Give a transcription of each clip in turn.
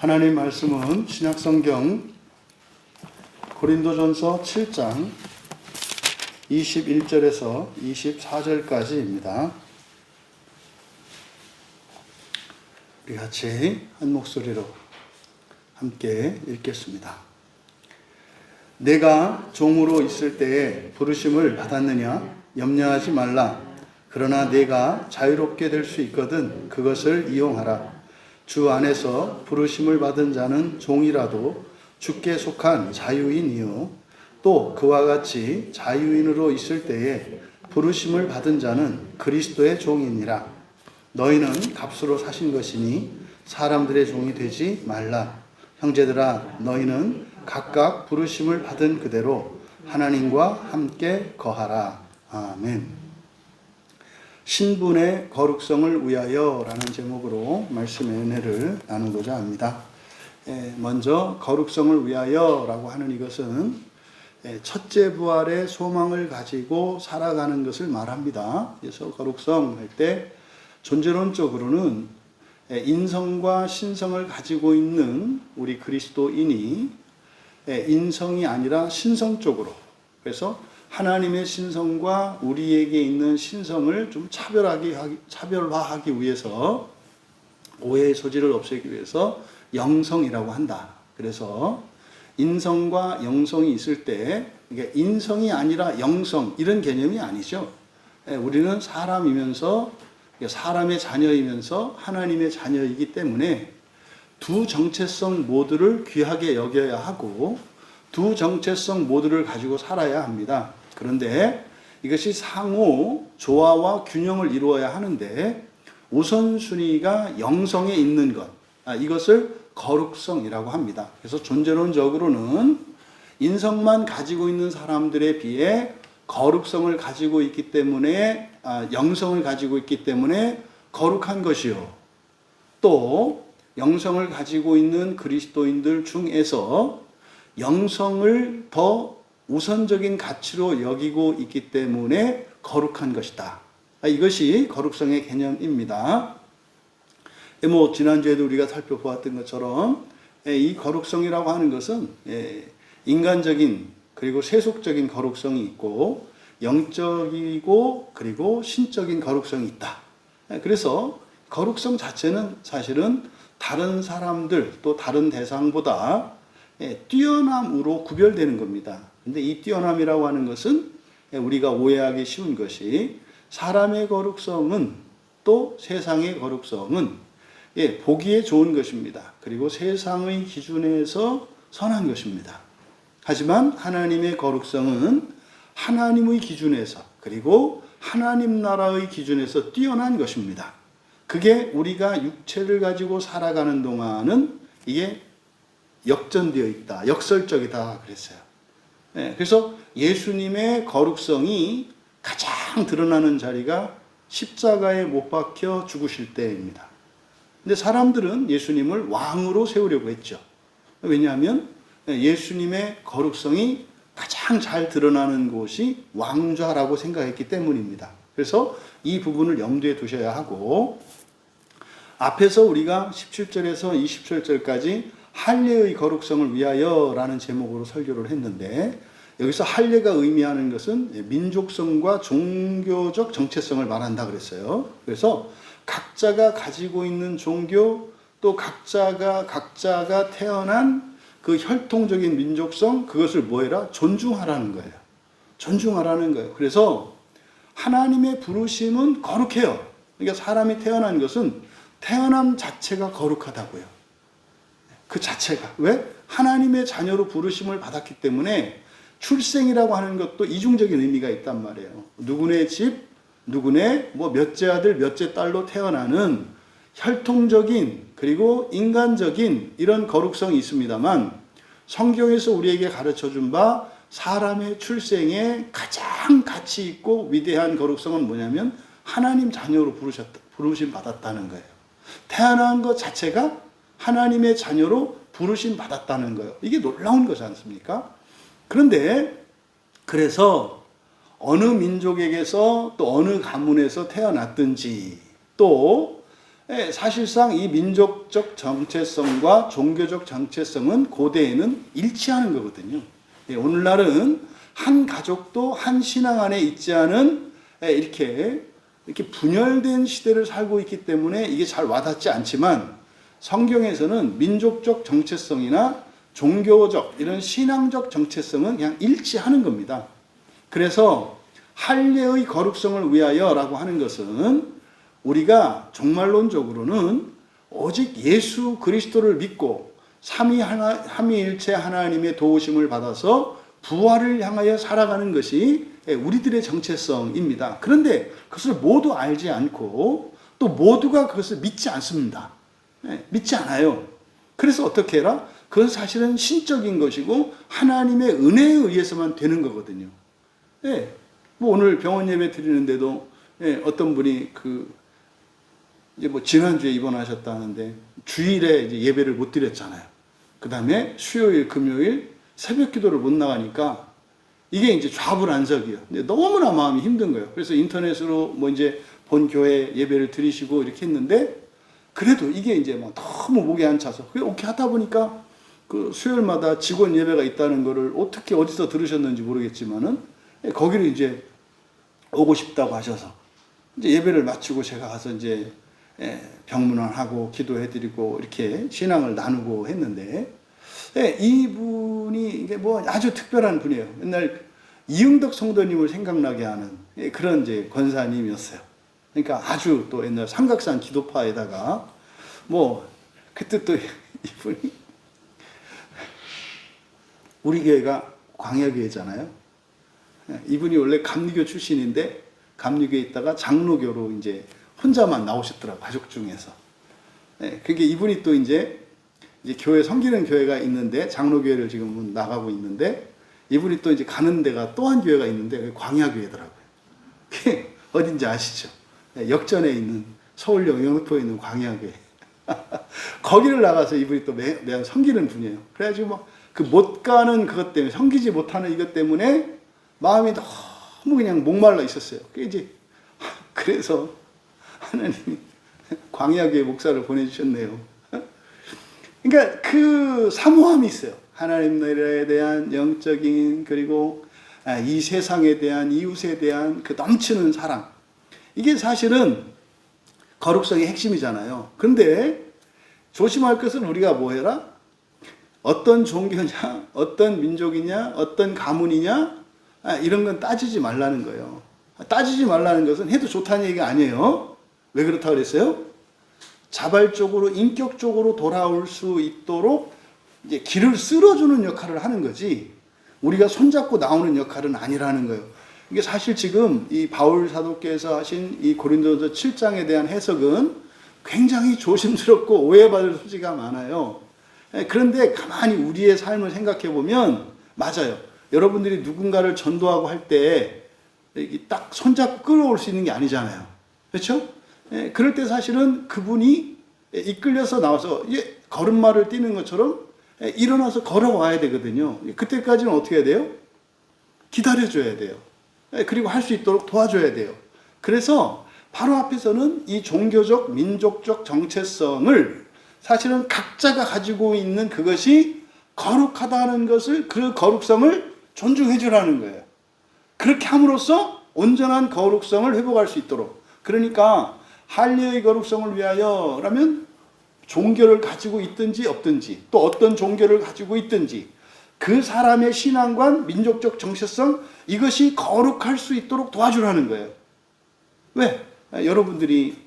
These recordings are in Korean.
하나님 말씀은 신약성경 고린도전서 7장 21절에서 24절까지입니다. 우리 같이 한 목소리로 함께 읽겠습니다. 내가 종으로 있을 때에 부르심을 받았느냐? 염려하지 말라. 그러나 내가 자유롭게 될 수 있거든 그것을 이용하라. 주 안에서 부르심을 받은 자는 종이라도 주께 속한 자유인이요 또 그와 같이 자유인으로 있을 때에 부르심을 받은 자는 그리스도의 종이니라. 너희는 값으로 사신 것이니 사람들의 종이 되지 말라. 형제들아, 너희는 각각 부르심을 받은 그대로 하나님과 함께 거하라. 아멘. 신분의 거룩성을 위하여 라는 제목으로 말씀의 은혜를 나누고자 합니다. 먼저 거룩성을 위하여 라고 하는 이것은 첫째 부활의 소망을 가지고 살아가는 것을 말합니다. 그래서 거룩성 할 때 존재론적으로는 인성과 신성을 가지고 있는 우리 그리스도인이 인성이 아니라 신성적으로, 그래서 하나님의 신성과 우리에게 있는 신성을 좀 차별화하기 위해서, 오해의 소지를 없애기 위해서 영성이라고 한다. 그래서 인성과 영성이 있을 때 이게 인성이 아니라 영성 이런 개념이 아니죠. 우리는 사람이면서 사람의 자녀이면서 하나님의 자녀이기 때문에 두 정체성 모두를 귀하게 여겨야 하고 두 정체성 모두를 가지고 살아야 합니다. 그런데 이것이 상호 조화와 균형을 이루어야 하는데 우선순위가 영성에 있는 것, 이것을 거룩성이라고 합니다. 그래서 존재론적으로는 인성만 가지고 있는 사람들에 비해 거룩성을 가지고 있기 때문에, 영성을 가지고 있기 때문에 거룩한 것이요, 또 영성을 가지고 있는 그리스도인들 중에서 영성을 더 우선적인 가치로 여기고 있기 때문에 거룩한 것이다. 이것이 거룩성의 개념입니다. 지난주에도 우리가 살펴보았던 것처럼 이 거룩성이라고 하는 것은 인간적인 그리고 세속적인 거룩성이 있고 영적이고 그리고 신적인 거룩성이 있다. 그래서 거룩성 자체는 사실은 다른 사람들 또 다른 대상보다 뛰어남으로 구별되는 겁니다. 근데 이 뛰어남이라고 하는 것은 우리가 오해하기 쉬운 것이 사람의 거룩성은 또 세상의 거룩성은 보기에 좋은 것입니다. 그리고 세상의 기준에서 선한 것입니다. 하지만 하나님의 거룩성은 하나님의 기준에서 그리고 하나님 나라의 기준에서 뛰어난 것입니다. 그게 우리가 육체를 가지고 살아가는 동안은 이게 역전되어 있다, 역설적이다 그랬어요. 그래서 예수님의 거룩성이 가장 드러나는 자리가 십자가에 못 박혀 죽으실 때입니다. 근데 사람들은 예수님을 왕으로 세우려고 했죠. 왜냐하면 예수님의 거룩성이 가장 잘 드러나는 곳이 왕좌라고 생각했기 때문입니다. 그래서 이 부분을 염두에 두셔야 하고, 앞에서 우리가 17절에서 27절까지 할례의 거룩성을 위하여 라는 제목으로 설교를 했는데, 여기서 할례가 의미하는 것은 민족성과 종교적 정체성을 말한다 그랬어요. 그래서 각자가 가지고 있는 종교, 또 각자가 태어난 그 혈통적인 민족성, 그것을 뭐해라? 존중하라는 거예요. 존중하라는 거예요. 그래서 하나님의 부르심은 거룩해요. 그러니까 사람이 태어난 것은 태어남 자체가 거룩하다고요. 그 자체가. 왜? 하나님의 자녀로 부르심을 받았기 때문에 출생이라고 하는 것도 이중적인 의미가 있단 말이에요. 누구네 집, 누구네 몇째 아들, 몇째 딸로 태어나는 혈통적인 그리고 인간적인 이런 거룩성이 있습니다만, 성경에서 우리에게 가르쳐준 바 사람의 출생에 가장 가치 있고 위대한 거룩성은 뭐냐면 하나님 자녀로 부르심 받았다는 거예요. 태어난 것 자체가 하나님의 자녀로 부르심 받았다는 거예요. 이게 놀라운 것이 않습니까? 그런데 그래서 어느 민족에게서 또 어느 가문에서 태어났든지 또 사실상 이 민족적 정체성과 종교적 정체성은 고대에는 일치하는 거거든요. 오늘날은 한 가족도 한 신앙 안에 있지 않은 이렇게 분열된 시대를 살고 있기 때문에 이게 잘 와닿지 않지만, 성경에서는 민족적 정체성이나 종교적 이런 신앙적 정체성은 그냥 일치하는 겁니다. 그래서 할례의 거룩성을 위하여라고 하는 것은 우리가 종말론적으로는 오직 예수 그리스도를 믿고 삼위일체 하나님의 도우심을 받아서 부활을 향하여 살아가는 것이 우리들의 정체성입니다. 그런데 그것을 모두 알지 않고 또 모두가 그것을 믿지 않습니다. 믿지 않아요. 그래서 어떻게 해라? 그건 사실은 신적인 것이고 하나님의 은혜에 의해서만 되는 거거든요. 뭐 오늘 병원 예배 드리는데도 어떤 분이 이제 뭐 지난주에 입원하셨다는데 주일에 이제 예배를 못 드렸잖아요. 그 다음에 수요일, 금요일 새벽 기도를 못 나가니까 이게 이제 좌불안석이에요. 근데 너무나 마음이 힘든 거예요. 그래서 인터넷으로 뭐 이제 본 교회 예배를 드리시고 이렇게 했는데, 그래도 이게 이제 막 너무 목에 안 차서 이렇게 하다 보니까 그 수요일마다 직원 예배가 있다는 거를 어떻게 어디서 들으셨는지 모르겠지만은 거기를 이제 오고 싶다고 하셔서 이제 예배를 마치고 제가 가서 이제 병문안하고 기도해드리고 이렇게 신앙을 나누고 했는데, 이분이 이게 뭐 아주 특별한 분이에요. 옛날 이응덕 성도님을 생각나게 하는 그런 이제 권사님이었어요. 그러니까 아주 또 옛날 삼각산 기도파에다가 뭐 그때 또 이분이 우리 교회가 광야교회잖아요. 이분이 원래 감리교 출신인데 감리교에 있다가 장로교로 이제 혼자만 나오셨더라고요. 가족 중에서. 그게 이분이 또 이제 교회 섬기는 교회가 있는데 장로교회를 지금 나가고 있는데, 이분이 또 이제 가는 데가 또 한 교회가 있는데 광야교회더라고요. 그게 어딘지 아시죠? 역전에 있는 서울역 영등포에 있는 광야교회. 거기를 나가서 이분이 또 매일 섬기는 분이에요. 그래가지고 막 그 못 가는 그것 때문에, 섬기지 못하는 이것 때문에 마음이 너무 그냥 목말라 있었어요. 그래서 하나님이 광야교회 목사를 보내주셨네요. 그러니까 그 사모함이 있어요. 하나님 나라에 대한 영적인, 그리고 이 세상에 대한, 이웃에 대한 그 넘치는 사랑. 이게 사실은 거룩성의 핵심이잖아요. 그런데 조심할 것은 우리가 뭐 해라? 어떤 종교냐, 어떤 민족이냐, 어떤 가문이냐, 이런 건 따지지 말라는 거예요. 따지지 말라는 것은 해도 좋다는 얘기가 아니에요. 왜 그렇다고 그랬어요? 자발적으로, 인격적으로 돌아올 수 있도록 이제 길을 쓸어주는 역할을 하는 거지, 우리가 손잡고 나오는 역할은 아니라는 거예요. 이게 사실 지금 이 바울 사도께서 하신 이 고린도전서 7장에 대한 해석은 굉장히 조심스럽고 오해받을 소지가 많아요. 그런데 가만히 우리의 삶을 생각해 보면 맞아요. 여러분들이 누군가를 전도하고 할 때 딱 손잡고 끌어올 수 있는 게 아니잖아요. 그렇죠? 그럴 때 사실은 그분이 이끌려서 나와서 걸음마를 뛰는 것처럼 일어나서 걸어와야 되거든요. 그때까지는 어떻게 해야 돼요? 기다려줘야 돼요. 그리고 할 수 있도록 도와줘야 돼요. 그래서 바로 앞에서는 이 종교적, 민족적 정체성을 사실은 각자가 가지고 있는 그것이 거룩하다는 것을, 그 거룩성을 존중해 주라는 거예요. 그렇게 함으로써 온전한 거룩성을 회복할 수 있도록. 그러니까 할례의 거룩성을 위하여라면 종교를 가지고 있든지 없든지, 또 어떤 종교를 가지고 있든지 그 사람의 신앙관, 민족적 정체성, 이것이 거룩할 수 있도록 도와주라는 거예요. 왜? 여러분들이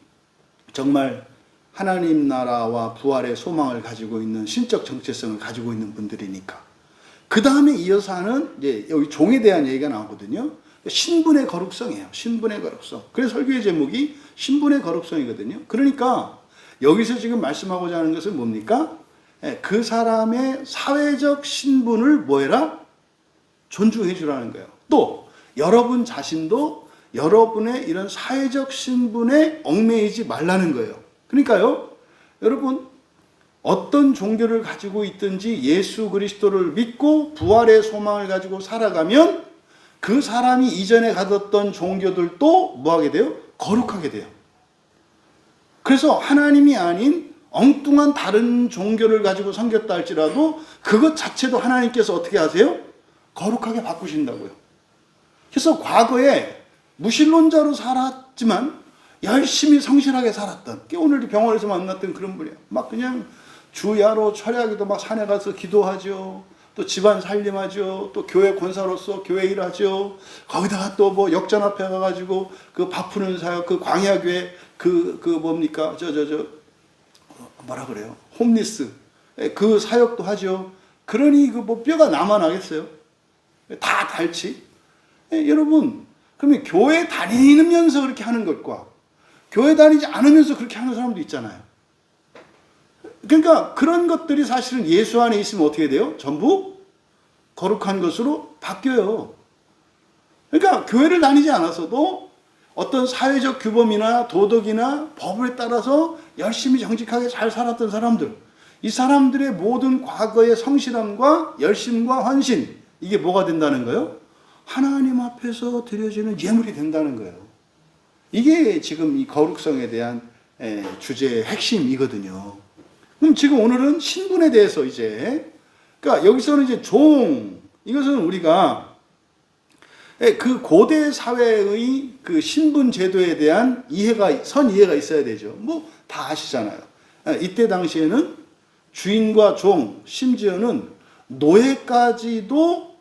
정말 하나님 나라와 부활의 소망을 가지고 있는, 신적 정체성을 가지고 있는 분들이니까. 그 다음에 이어서 하는 이제 여기 종에 대한 얘기가 나오거든요. 신분의 거룩성이에요. 신분의 거룩성. 그래서 설교의 제목이 신분의 거룩성이거든요. 그러니까 여기서 지금 말씀하고자 하는 것은 뭡니까? 그 사람의 사회적 신분을 뭐해라? 존중해 주라는 거예요. 또 여러분 자신도 여러분의 이런 사회적 신분에 얽매이지 말라는 거예요. 그러니까요, 여러분 어떤 종교를 가지고 있든지 예수 그리스도를 믿고 부활의 소망을 가지고 살아가면 그 사람이 이전에 가졌던 종교들도 뭐하게 돼요? 거룩하게 돼요. 그래서 하나님이 아닌 엉뚱한 다른 종교를 가지고 섬겼다 할지라도 그것 자체도 하나님께서 어떻게 하세요? 거룩하게 바꾸신다고요. 그래서 과거에 무신론자로 살았지만 열심히 성실하게 살았던, 오늘 병원에서 만났던 그런 분이에요. 막 그냥 주야로 철야기도 막 산에 가서 기도하죠. 또 집안 살림하죠. 또 교회 권사로서 교회 일하죠. 거기다가 또 뭐 역전 앞에 가가지고 그 밥 푸는 사역, 그 광야교회 뭡니까? 뭐라 그래요? 홈리스. 그 사역도 하죠. 그러니 그 뭐 뼈가 남아나겠어요? 다 달치. 여러분, 그러면 교회 다니면서 그렇게 하는 것과 교회 다니지 않으면서 그렇게 하는 사람도 있잖아요. 그러니까 그런 것들이 사실은 예수 안에 있으면 어떻게 돼요? 전부 거룩한 것으로 바뀌어요. 그러니까 교회를 다니지 않아서도 어떤 사회적 규범이나 도덕이나 법에 따라서 열심히 정직하게 잘 살았던 사람들, 이 사람들의 모든 과거의 성실함과 열심과 헌신, 이게 뭐가 된다는 거예요? 하나님 앞에서 드려지는 예물이 된다는 거예요. 이게 지금 이 거룩성에 대한 주제의 핵심이거든요. 그럼 지금 오늘은 신분에 대해서 그러니까 여기서는 이제 이것은 우리가 그 고대 사회의 그 신분 제도에 대한 이해가 있어야 되죠. 뭐 다 아시잖아요. 이때 당시에는 주인과 종, 심지어는 노예까지도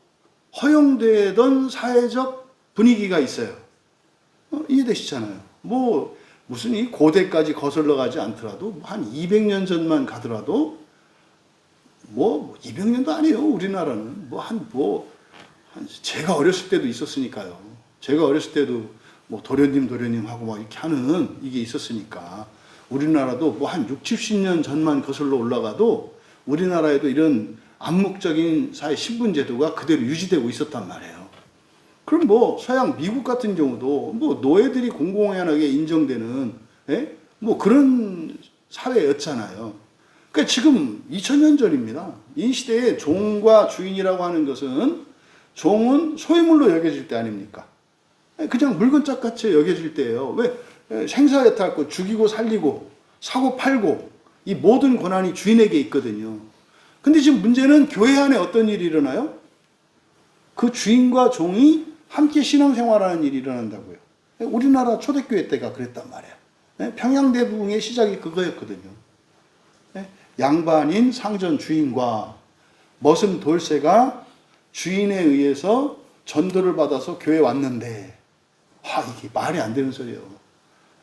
허용되던 사회적 분위기가 있어요. 이해되시잖아요. 뭐 무슨 이 고대까지 거슬러 가지 않더라도 한 200년 전만 가더라도 뭐 200년도 아니에요. 우리나라는 제가 어렸을 때도 있었으니까요. 제가 어렸을 때도 뭐 도련님하고 막 이렇게 하는 이게 있었으니까 우리나라도 뭐 한 60, 70년 전만 거슬러 올라가도 우리나라에도 이런 암묵적인 사회 신분 제도가 그대로 유지되고 있었단 말이에요. 그럼 뭐 서양 미국 같은 경우도 뭐 노예들이 공공연하게 인정되는 뭐 그런 사회였잖아요. 그러니까 지금 2000년 전입니다. 이 시대에 종과 주인이라고 하는 것은 종은 소유물로 여겨질 때 아닙니까? 그냥 물건짝같이 여겨질 때예요. 왜? 생사여탈 죽이고 살리고 사고 팔고 이 모든 권한이 주인에게 있거든요. 근데 지금 문제는 교회 안에 어떤 일이 일어나요? 그 주인과 종이 함께 신앙생활하는 일이 일어난다고요. 우리나라 초대교회 때가 그랬단 말이에요. 평양대부흥의 시작이 그거였거든요. 양반인 상전 주인과 머슴 돌쇠가 주인에 의해서 전도를 받아서 교회에 왔는데 이게 말이 안 되는 소리예요.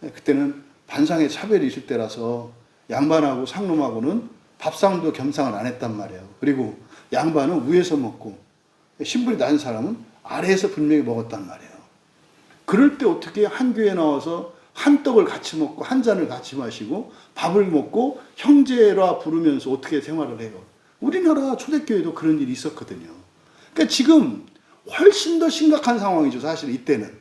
그때는 반상의 차별이 있을 때라서 양반하고 상놈하고는 밥상도 겸상을 안 했단 말이에요. 그리고 양반은 위에서 먹고 신분이 낮은 사람은 아래에서 분명히 먹었단 말이에요. 그럴 때 어떻게 한 교회에 나와서 한 떡을 같이 먹고 한 잔을 같이 마시고 밥을 먹고 형제라 부르면서 어떻게 생활을 해요? 우리나라 초대교회도 그런 일이 있었거든요. 그러니까 지금 훨씬 더 심각한 상황이죠. 사실 이때는.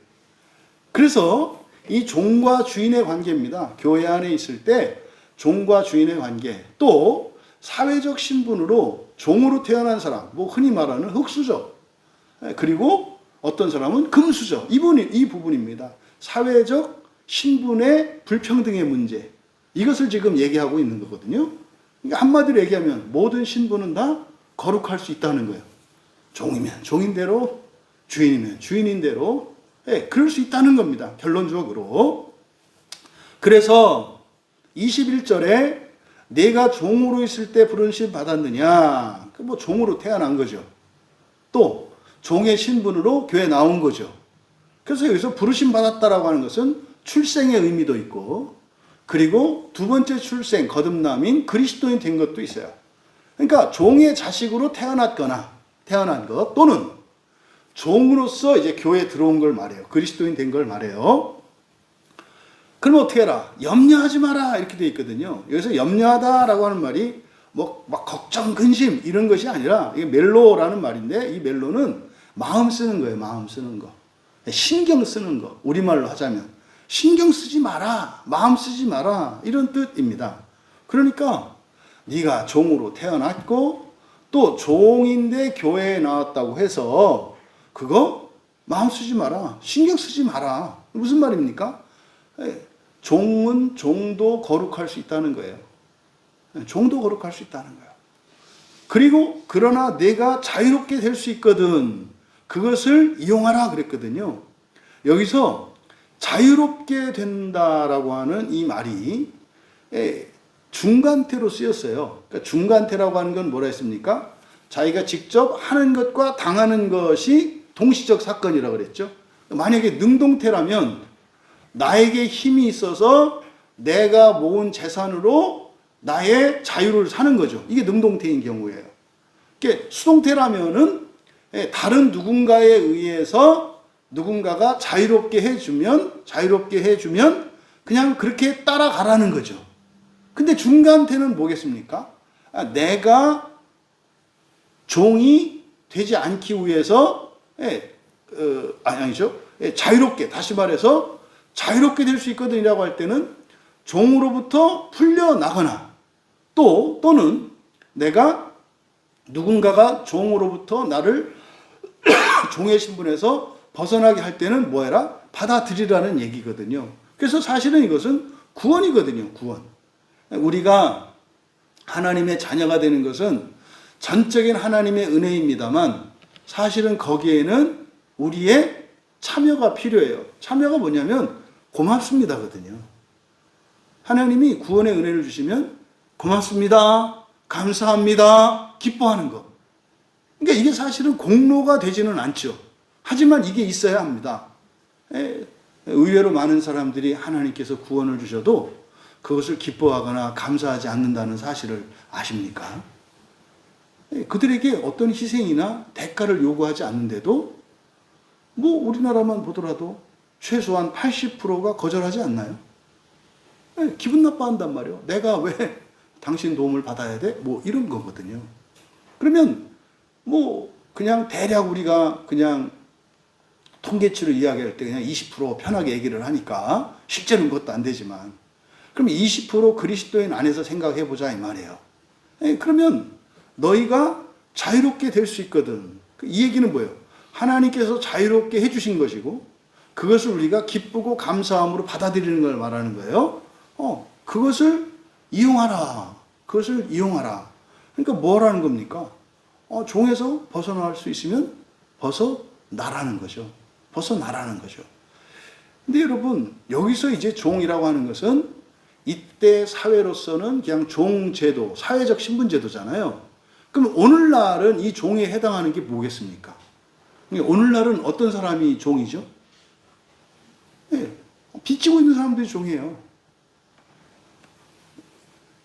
그래서 이 종과 주인의 관계입니다. 교회 안에 있을 때 종과 주인의 관계, 또 사회적 신분으로 종으로 태어난 사람, 뭐 흔히 말하는 흙수저, 그리고 어떤 사람은 금수저, 이 부분입니다. 사회적 신분의 불평등의 문제, 이것을 지금 얘기하고 있는 거거든요. 그러니까 한마디로 얘기하면 모든 신분은 다 거룩할 수 있다는 거예요. 종이면 종인대로, 주인이면 주인인대로, 그럴 수 있다는 겁니다. 결론적으로. 그래서 21절에 내가 종으로 있을 때 부르심 받았느냐? 뭐 종으로 태어난 거죠. 또 종의 신분으로 교회에 나온 거죠. 그래서 여기서 부르심 받았다라고 하는 것은 출생의 의미도 있고, 그리고 두 번째 출생, 거듭남인 그리스도인 된 것도 있어요. 그러니까 종의 자식으로 태어난 것, 또는 종으로서 이제 교회에 들어온 걸 말해요. 그리스도인 된 걸 말해요. 그럼 어떻게 해라? 염려하지 마라. 이렇게 돼 있거든요. 여기서 염려하다라고 하는 말이 뭐 막 걱정, 근심 이런 것이 아니라 이게 멜로라는 말인데, 이 멜로는 마음 쓰는 거예요. 마음 쓰는 거. 신경 쓰는 거. 우리말로 하자면 신경 쓰지 마라. 마음 쓰지 마라. 이런 뜻입니다. 그러니까 네가 종으로 태어났고 또 종인데 교회에 나왔다고 해서 그거 마음 쓰지 마라. 신경 쓰지 마라. 무슨 말입니까? 종은 종도 거룩할 수 있다는 거예요. 종도 거룩할 수 있다는 거예요. 그리고 그러나 내가 자유롭게 될 수 있거든. 그것을 이용하라 그랬거든요. 여기서 자유롭게 된다라고 하는 이 말이 중간태로 쓰였어요. 그러니까 중간태라고 하는 건 뭐라 했습니까? 자기가 직접 하는 것과 당하는 것이 동시적 사건이라고 그랬죠. 만약에 능동태라면 나에게 힘이 있어서 내가 모은 재산으로 나의 자유를 사는 거죠. 이게 능동태인 경우예요. 그러니까 수동태라면은 다른 누군가에 의해서 누군가가 자유롭게 해주면 그냥 그렇게 따라가라는 거죠. 근데 중간태는 뭐겠습니까? 내가 종이 되지 않기 위해서 아니죠. 자유롭게, 다시 말해서 자유롭게 될 수 있거든이라고 할 때는 종으로부터 풀려나거나 또는 내가 누군가가 종으로부터 나를 종의 신분에서 벗어나게 할 때는 뭐 해라? 받아들이라는 얘기거든요. 그래서 사실은 이것은 구원이거든요. 구원. 우리가 하나님의 자녀가 되는 것은 전적인 하나님의 은혜입니다만 사실은 거기에는 우리의 참여가 필요해요. 참여가 뭐냐면 고맙습니다거든요. 하나님이 구원의 은혜를 주시면 고맙습니다. 감사합니다. 기뻐하는 것. 그러니까 이게 사실은 공로가 되지는 않죠. 하지만 이게 있어야 합니다. 의외로 많은 사람들이 하나님께서 구원을 주셔도 그것을 기뻐하거나 감사하지 않는다는 사실을 아십니까? 그들에게 어떤 희생이나 대가를 요구하지 않는데도 뭐 우리나라만 보더라도 최소한 80%가 거절하지 않나요? 기분 나빠한단 말이에요. 내가 왜 당신 도움을 받아야 돼? 뭐 이런 거거든요. 그러면 뭐 그냥 대략 우리가 그냥 통계치를 이야기할 때 그냥 20% 편하게 얘기를 하니까 실제는 그것도 안 되지만 그럼 20% 그리스도인 안에서 생각해 보자 이 말이에요. 그러면 너희가 자유롭게 될 수 있거든. 이 얘기는 뭐예요? 하나님께서 자유롭게 해주신 것이고 그것을 우리가 기쁘고 감사함으로 받아들이는 걸 말하는 거예요. 그것을 이용하라. 그것을 이용하라. 그러니까 뭐라는 겁니까? 종에서 벗어날 수 있으면 벗어나라는 거죠. 벗어나라는 거죠. 근데 여러분, 여기서 이제 종이라고 하는 것은 이때 사회로서는 그냥 종제도, 사회적 신분제도잖아요. 그럼 오늘날은 이 종에 해당하는 게 뭐겠습니까? 오늘날은 어떤 사람이 종이죠? 빚지고 있는 사람들이 종이에요.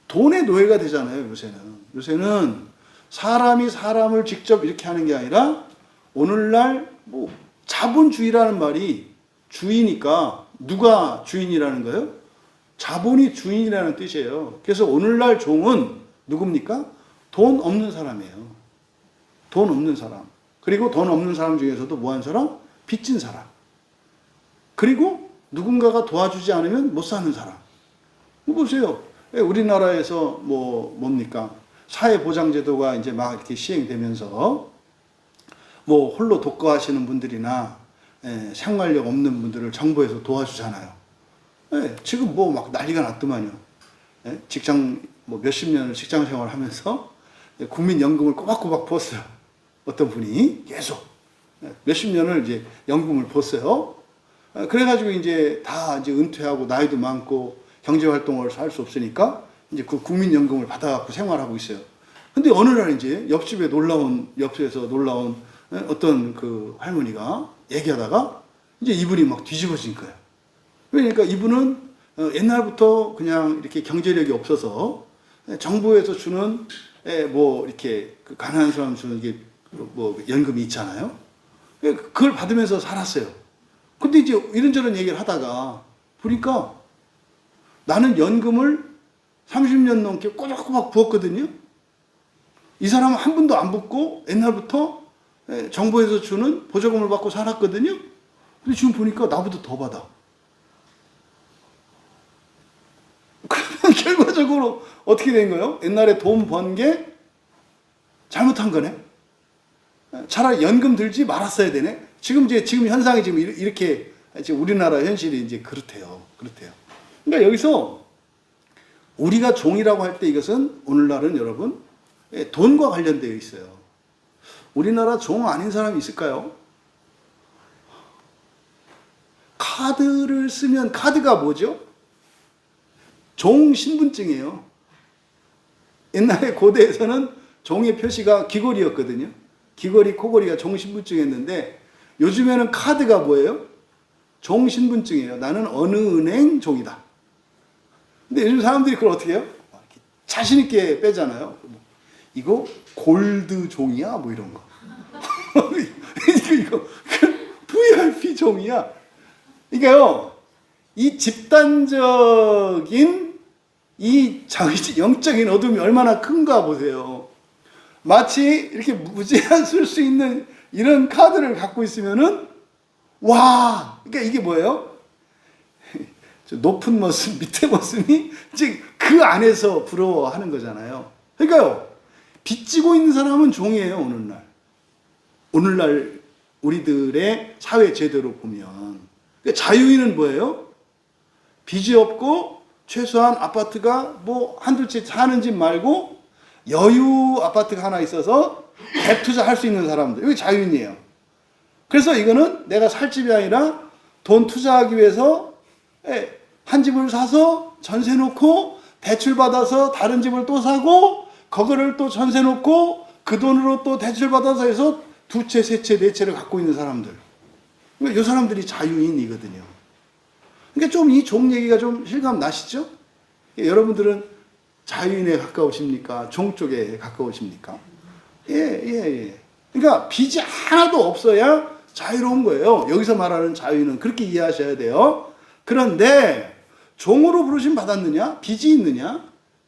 돈의 노예가 되잖아요, 요새는. 요새는 사람이 사람을 직접 이렇게 하는 게 아니라 오늘날 뭐 자본주의라는 말이 주이니까 누가 주인이라는 거예요? 자본이 주인이라는 뜻이에요. 그래서 오늘날 종은 누굽니까? 돈 없는 사람이에요. 돈 없는 사람. 그리고 돈 없는 사람 중에서도 뭐 한 사람? 빚진 사람. 그리고 누군가가 도와주지 않으면 못 사는 사람. 보세요. 우리나라에서 뭡니까? 사회보장제도가 이제 막 이렇게 시행되면서 뭐 홀로 독거하시는 분들이나 생활력 없는 분들을 정부에서 도와주잖아요. 지금 뭐 막 난리가 났더만요. 직장 뭐 몇십 년을 직장 생활하면서 국민연금을 꼬박꼬박 부었어요. 어떤 분이 계속 몇십 년을 이제 연금을 부었어요. 그래가지고 이제 다 이제 은퇴하고 나이도 많고 경제 활동을 할 수 없으니까 이제 그 국민연금을 받아갖고 생활하고 있어요. 근데 어느 날 이제 옆에서 놀라운 어떤 그 할머니가 얘기하다가 이제 이분이 막 뒤집어진 거예요. 그러니까 이분은 옛날부터 그냥 이렇게 경제력이 없어서 정부에서 주는 뭐 이렇게 그 가난한 사람 주는 게 뭐 연금이 있잖아요. 그걸 받으면서 살았어요. 근데 이제 이런저런 얘기를 하다가 보니까 나는 연금을 30년 넘게 꼬박꼬박 부었거든요. 이 사람은 한 번도 안 붓고 옛날부터 정부에서 주는 보조금을 받고 살았거든요. 근데 지금 보니까 나보다 더 받아. 그러면 결과적으로 어떻게 된 거예요? 옛날에 돈 번 게 잘못한 거네. 차라리 연금 들지 말았어야 되네. 지금 현상이 지금 이렇게 이제 우리나라 현실이 이제 그렇대요. 그러니까 여기서 우리가 종이라고 할 때 이것은 오늘날은 여러분 돈과 관련되어 있어요. 우리나라 종 아닌 사람이 있을까요? 카드를 쓰면 카드가 뭐죠? 종 신분증이에요. 옛날에 고대에서는 종의 표시가 귀걸이였거든요. 귀걸이, 코걸이가 종 신분증이었는데 요즘에는 카드가 뭐예요? 종 신분증이에요. 나는 어느 은행 종이다. 근데 요즘 사람들이 그걸 어떻게 해요? 자신 있게 빼잖아요. 이거 골드 종이야? 뭐 이런 거. 이거 VIP 종이야. 그러니까요, 이 집단적인 이 영적인 어둠이 얼마나 큰가 보세요. 마치 이렇게 무제한 쓸 수 있는 이런 카드를 갖고 있으면은 와, 그러니까 이게 뭐예요? 높은 모습, 밑에 모습이 이제 그 안에서 부러워하는 거잖아요. 그러니까요, 빚지고 있는 사람은 종이에요, 오늘날. 오늘날 우리들의 사회 제도로 보면. 그러니까 자유인은 뭐예요? 빚이 없고 최소한 아파트가 뭐 한두 채 사는 집 말고 여유 아파트가 하나 있어서 갭투자 할 수 있는 사람들. 이게 자유인이에요. 그래서 이거는 내가 살 집이 아니라 돈 투자하기 위해서 한 집을 사서 전세 놓고 대출 받아서 다른 집을 또 사고 그거를 또 전세 놓고 그 돈으로 또 대출 받아서 해서 두 채, 세 채, 네 채를 갖고 있는 사람들. 그러니까 이 사람들이 자유인이거든요. 그러니까 좀 이 종 얘기가 좀 실감 나시죠? 여러분들은 자유인에 가까우십니까? 종 쪽에 가까우십니까? 예. 그러니까 빚이 하나도 없어야 자유로운 거예요. 여기서 말하는 자유는 그렇게 이해하셔야 돼요. 그런데 종으로 부르심 받았느냐? 빚이 있느냐?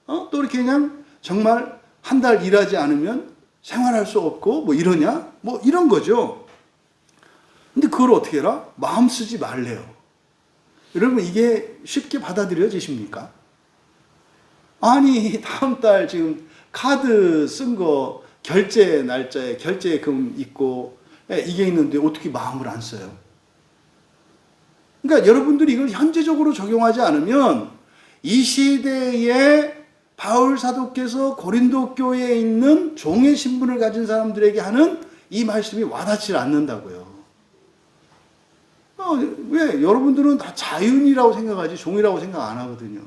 또 이렇게 그냥 정말 한 달 일하지 않으면 생활할 수 없고 뭐 이러냐? 뭐 이런 거죠. 근데 그걸 어떻게 해라? 마음 쓰지 말래요. 여러분 이게 쉽게 받아들여지십니까? 아니 다음 달 지금 카드 쓴 거 결제 날짜에 결제금 있고 이게 있는데 어떻게 마음을 안 써요? 그러니까 여러분들이 이걸 현재적으로 적용하지 않으면 이 시대에 바울 사도께서 고린도 교회에 있는 종의 신분을 가진 사람들에게 하는 이 말씀이 와닿지 않는다고요. 왜? 여러분들은 다 자유인이라고 생각하지 종이라고 생각 안 하거든요.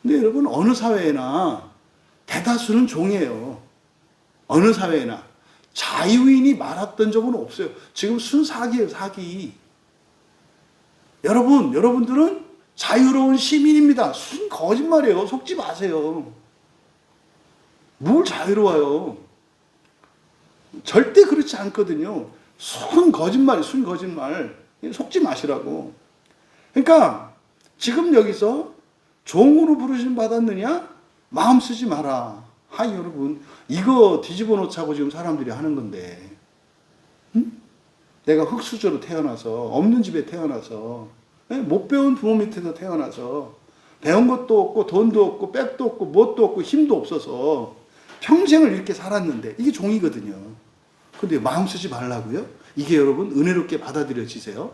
근데 여러분 어느 사회나 대다수는 종이에요. 어느 사회나 자유인이 많았던 적은 없어요. 지금 순사기예요, 사기. 여러분들은 자유로운 시민입니다. 순 거짓말이에요. 속지 마세요. 뭘 자유로워요? 절대 그렇지 않거든요. 순 거짓말. 속지 마시라고. 그러니까 지금 여기서 종으로 부르심 받았느냐? 마음 쓰지 마라. 여러분 이거 뒤집어 놓자고 지금 사람들이 하는 건데 내가 흙수저로 태어나서 없는 집에 태어나서 못 배운 부모 밑에서 태어나서 배운 것도 없고 돈도 없고 백도 없고 뭣도 없고 힘도 없어서 평생을 이렇게 살았는데 이게 종이거든요. 근데 마음 쓰지 말라고요? 이게 여러분 은혜롭게 받아들여지세요?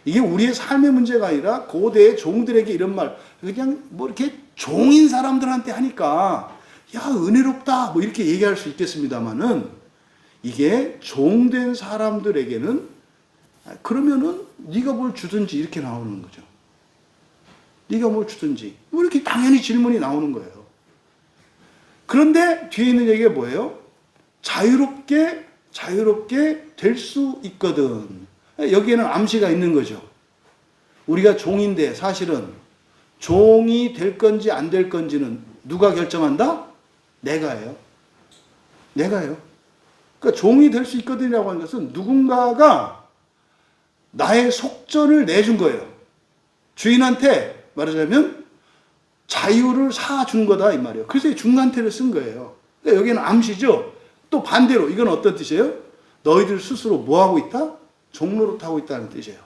이게 우리의 삶의 문제가 아니라 고대의 종들에게 이런 말 그냥 뭐 이렇게 종인 사람들한테 하니까 야 은혜롭다 뭐 이렇게 얘기할 수 있겠습니다만은 이게 종된 사람들에게는 그러면은 네가 뭘 주든지 이렇게 나오는 거죠. 네가 뭘 주든지 뭐 이렇게 당연히 질문이 나오는 거예요. 그런데 뒤에 있는 얘기가 뭐예요? 자유롭게 될 수 있거든. 여기에는 암시가 있는 거죠. 우리가 종인데 사실은 종이 될 건지 안 될 건지는 누가 결정한다? 내가요. 그러니까 종이 될 수 있거든이라고 하는 것은 누군가가 나의 속전을 내준 거예요. 주인한테 말하자면 자유를 사준 거다 이 말이에요. 그래서 중간태를 쓴 거예요. 그러니까 여기는 암시죠. 또 반대로 이건 어떤 뜻이에요? 너희들 스스로 뭐하고 있다? 종노릇하고 있다는 뜻이에요.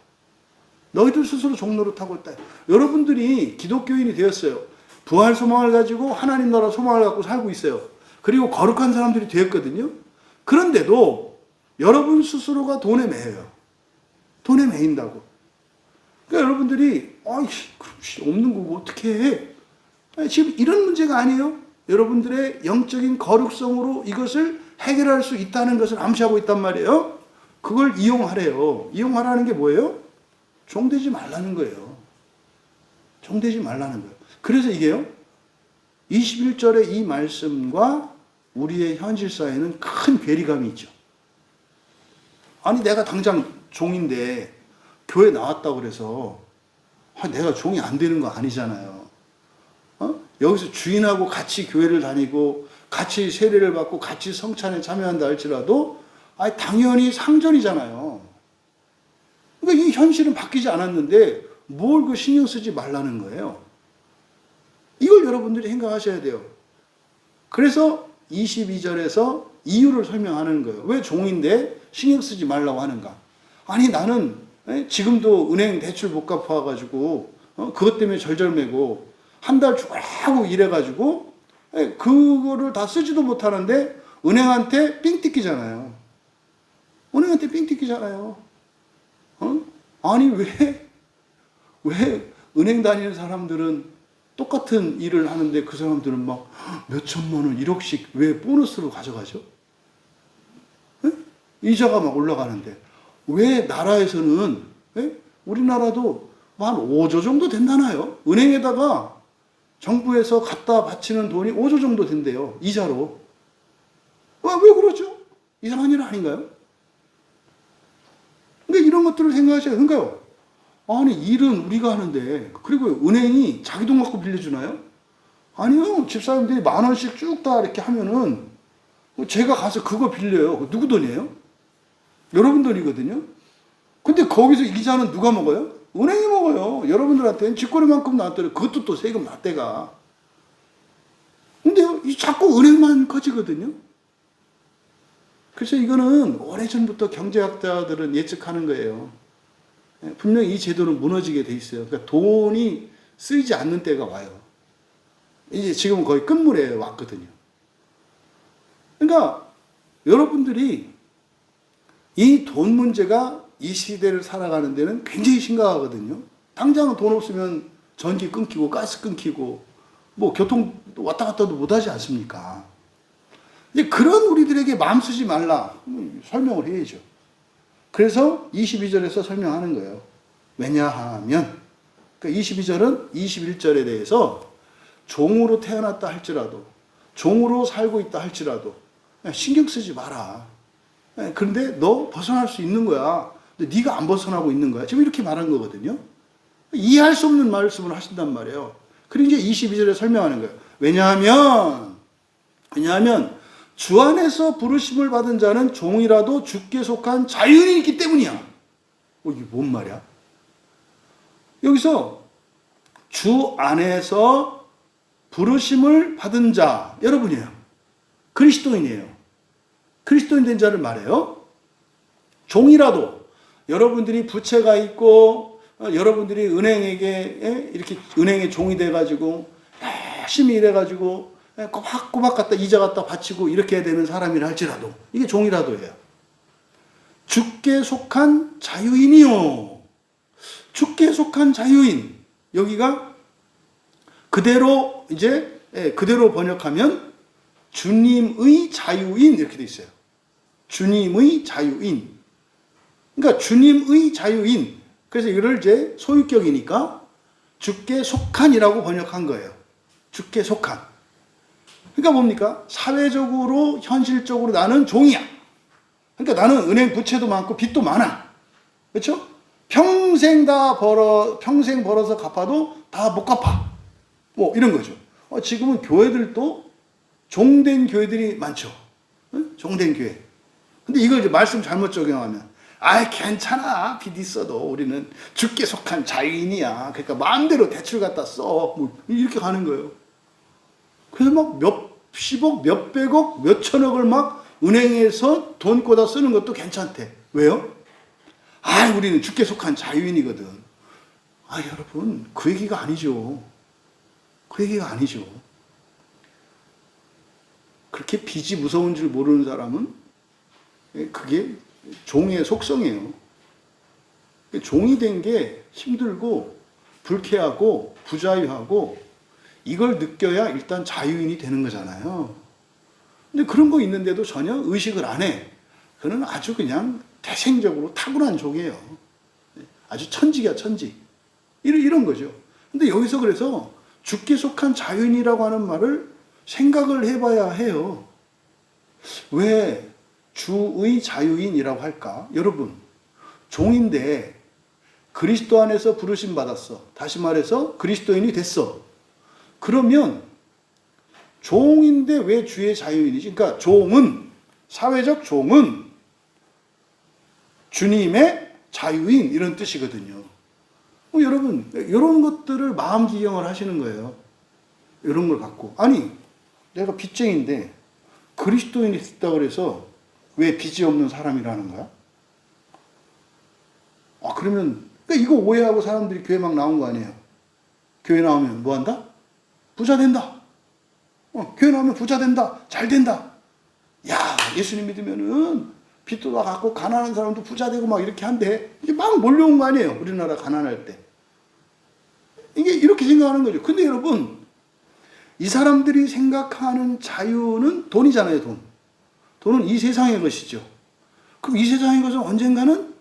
너희들 스스로 종노릇하고 있다. 여러분들이 기독교인이 되었어요. 부활 소망을 가지고 하나님 나라 소망을 갖고 살고 있어요. 그리고 거룩한 사람들이 되었거든요. 그런데도 여러분 스스로가 돈에 매여요. 돈에 매인다고. 그러니까 여러분들이 그럼 없는 거고 어떻게 해? 아니, 지금 이런 문제가 아니에요. 여러분들의 영적인 거룩성으로 이것을 해결할 수 있다는 것을 암시하고 있단 말이에요. 그걸 이용하래요. 이용하라는 게 뭐예요? 종되지 말라는 거예요. 종되지 말라는 거예요. 그래서 이게요, 21절의 이 말씀과 우리의 현실 사회는 큰 괴리감이 있죠. 아니, 내가 당장 종인데 교회 나왔다고 그래서 내가 종이 안 되는 거 아니잖아요. 여기서 주인하고 같이 교회를 다니고 같이 세례를 받고 같이 성찬에 참여한다 할지라도 당연히 상전이잖아요. 그러니까 이 현실은 바뀌지 않았는데 뭘 그 신경 쓰지 말라는 거예요. 이걸 여러분들이 생각하셔야 돼요. 그래서 22절에서 이유를 설명하는 거예요. 왜 종인데 신경 쓰지 말라고 하는가? 아니, 나는 지금도 은행 대출 못 갚아가지고 그것 때문에 절절매고 한 달 죽으라고 일해가지고 그거를 다 쓰지도 못하는데 은행한테 삥 뜯기잖아요. 은행한테 삥 뜯기잖아요. 아니, 왜 은행 다니는 사람들은 똑같은 일을 하는데 그 사람들은 막 몇 천만 원, 1억씩 왜 보너스로 가져가죠? 이자가 막 올라가는데. 왜 나라에서는, 우리나라도 한 5조 정도 된다나요? 은행에다가 정부에서 갖다 바치는 돈이 5조 정도 된대요. 이자로. 왜 그러죠? 이상한 일 아닌가요? 그러니까 이런 것들을 생각하셔야 그러니까요. 아니, 일은 우리가 하는데, 그리고 은행이 자기 돈 갖고 빌려주나요? 아니요. 집사람들이 10,000원씩 쭉 다 이렇게 하면은, 제가 가서 그거 빌려요. 누구 돈이에요? 여러분 돈이거든요. 근데 거기서 이자는 누가 먹어요? 은행이 먹어요. 여러분들한테는 쥐꼬리만큼 나왔더니 그것도 또 세금 낫대가. 근데 자꾸 은행만 커지거든요. 그래서 이거는 오래전부터 경제학자들은 예측하는 거예요. 분명히 이 제도는 무너지게 돼 있어요. 그러니까 돈이 쓰이지 않는 때가 와요. 이제 지금은 거의 끝물에 왔거든요. 그러니까 여러분들이 이 돈 문제가 이 시대를 살아가는 데는 굉장히 심각하거든요. 당장 돈 없으면 전기 끊기고 가스 끊기고 뭐 교통 왔다 갔다도 못하지 않습니까? 이제 그런 우리들에게 마음 쓰지 말라 설명을 해야죠. 그래서 22절에서 설명하는 거예요. 왜냐하면 그러니까 22절은 21절에 대해서 종으로 태어났다 할지라도 종으로 살고 있다 할지라도 신경 쓰지 마라. 그런데 너 벗어날 수 있는 거야. 근데 네가 안 벗어나고 있는 거야. 지금 이렇게 말한 거거든요. 이해할 수 없는 말씀을 하신단 말이에요. 그리고 이제 22절에 설명하는 거예요. 왜냐하면 주 안에서 부르심을 받은 자는 종이라도 주께 속한 자유인이 있기 때문이야. 이게 뭔 말이야? 여기서 주 안에서 부르심을 받은 자 여러분이에요. 그리스도인이에요. 그리스도인 된 자를 말해요. 종이라도 여러분들이 부채가 있고 여러분들이 은행에게 이렇게 은행의 종이 돼가지고 열심히 일해가지고 꼬박꼬박 갖다 이자 갖다 바치고 이렇게 되는 사람이라 할지라도 이게 종이라도예요. 주께 속한 자유인이요. 주께 속한 자유인. 여기가 그대로 이제 그대로 번역하면 주님의 자유인 이렇게 돼 있어요. 주님의 자유인. 그러니까 주님의 자유인. 그래서 이걸 이제 소유격이니까 주께 속한이라고 번역한 거예요. 주께 속한. 그러니까 뭡니까? 사회적으로 현실적으로 나는 종이야. 그러니까 나는 은행 부채도 많고 빚도 많아. 그렇죠? 평생 벌어서 갚아도 다 못 갚아. 뭐 이런 거죠. 지금은 교회들도 종된 교회들이 많죠. 종된 교회. 근데 이걸 이제 말씀 잘못 적용하면 괜찮아. 빚 있어도 우리는 주께 속한 자유인이야. 그러니까 마음대로 대출 갖다 써. 뭐 이렇게 가는 거예요. 그래서 막 몇십억, 몇백억, 몇천억을 막 은행에서 돈 꽂아 쓰는 것도 괜찮대. 왜요? 우리는 주께 속한 자유인이거든. 여러분, 그 얘기가 아니죠. 그 얘기가 아니죠. 그렇게 빚이 무서운 줄 모르는 사람은 그게 종의 속성이에요. 종이 된 게 힘들고 불쾌하고 부자유하고 이걸 느껴야 일단 자유인이 되는 거잖아요. 근데 그런 거 있는데도 전혀 의식을 안 해. 그는 아주 그냥 태생적으로 타고난 종이에요. 아주 천직이야, 천직. 이런 거죠. 근데 여기서 그래서 주께 속한 자유인이라고 하는 말을 생각을 해봐야 해요. 왜 주의 자유인이라고 할까? 여러분, 종인데 그리스도 안에서 부르심 받았어. 다시 말해서 그리스도인이 됐어. 그러면 종인데 왜 주의 자유인이지? 그러니까 종은, 사회적 종은 주님의 자유인 이런 뜻이거든요. 여러분, 이런 것들을 마음 기경을 하시는 거예요. 이런 걸 갖고. 아니, 내가 빚쟁인데 그리스도인이 됐다고 그래서 왜 빚이 없는 사람이라는 거야? 그러면 이거 오해하고 사람들이 교회 막 나온 거 아니에요? 교회 나오면 뭐 한다? 부자 된다. 교회 나오면 부자 된다. 잘 된다. 야, 예수님 믿으면은 빚도 다 갚고 가난한 사람도 부자 되고 막 이렇게 한대. 이게 막 몰려온 거 아니에요? 우리나라 가난할 때. 이게 이렇게 생각하는 거죠. 근데 여러분, 이 사람들이 생각하는 자유는 돈이잖아요, 돈. 돈은 이 세상의 것이죠. 그럼 이 세상의 것은 언젠가는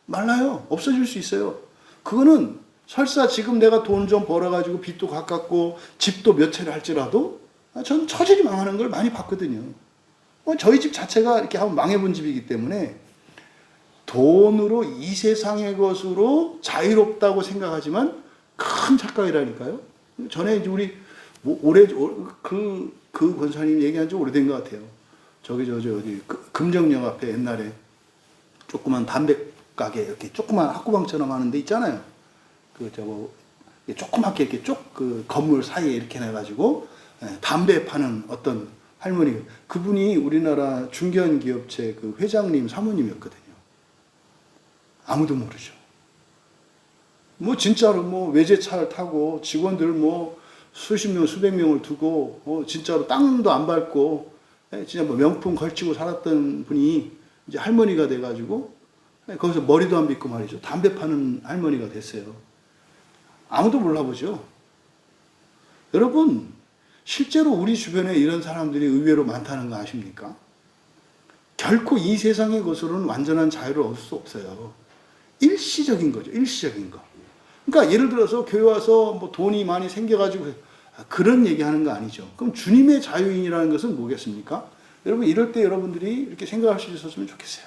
말라요. 없어질 수 있어요. 그거는 설사 지금 내가 돈 좀 벌어가지고 빚도 가깝고 집도 몇 채를 할지라도 전 처질이 망하는 걸 많이 봤거든요. 저희 집 자체가 이렇게 한번 망해본 집이기 때문에 돈으로 이 세상의 것으로 자유롭다고 생각하지만 큰 착각이라니까요. 전에 이제 우리 그 권사님 얘기한 지 오래된 것 같아요. 어디 금정역 앞에 옛날에 조그만 담배 가게 이렇게 조그만 학구방처럼 하는 데 있잖아요. 조그맣게 이렇게 그 건물 사이에 이렇게 해가지고 담배 파는 어떤 할머니, 그분이 우리나라 중견기업체 그 회장님 사모님이었거든요. 아무도 모르죠. 진짜로 외제차를 타고 직원들 수십 명, 수백 명을 두고 진짜로 땅도 안 밟고 진짜 명품 걸치고 살았던 분이 이제 할머니가 돼가지고 거기서 머리도 안 빗고 말이죠. 담배 파는 할머니가 됐어요. 아무도 몰라보죠. 여러분, 실제로 우리 주변에 이런 사람들이 의외로 많다는 거 아십니까? 결코 이 세상의 것으로는 완전한 자유를 얻을 수 없어요. 일시적인 거죠. 일시적인 거. 그러니까 예를 들어서 교회 와서 돈이 많이 생겨가지고 그런 얘기하는 거 아니죠. 그럼 주님의 자유인이라는 것은 뭐겠습니까? 여러분, 이럴 때 여러분들이 이렇게 생각할 수 있었으면 좋겠어요.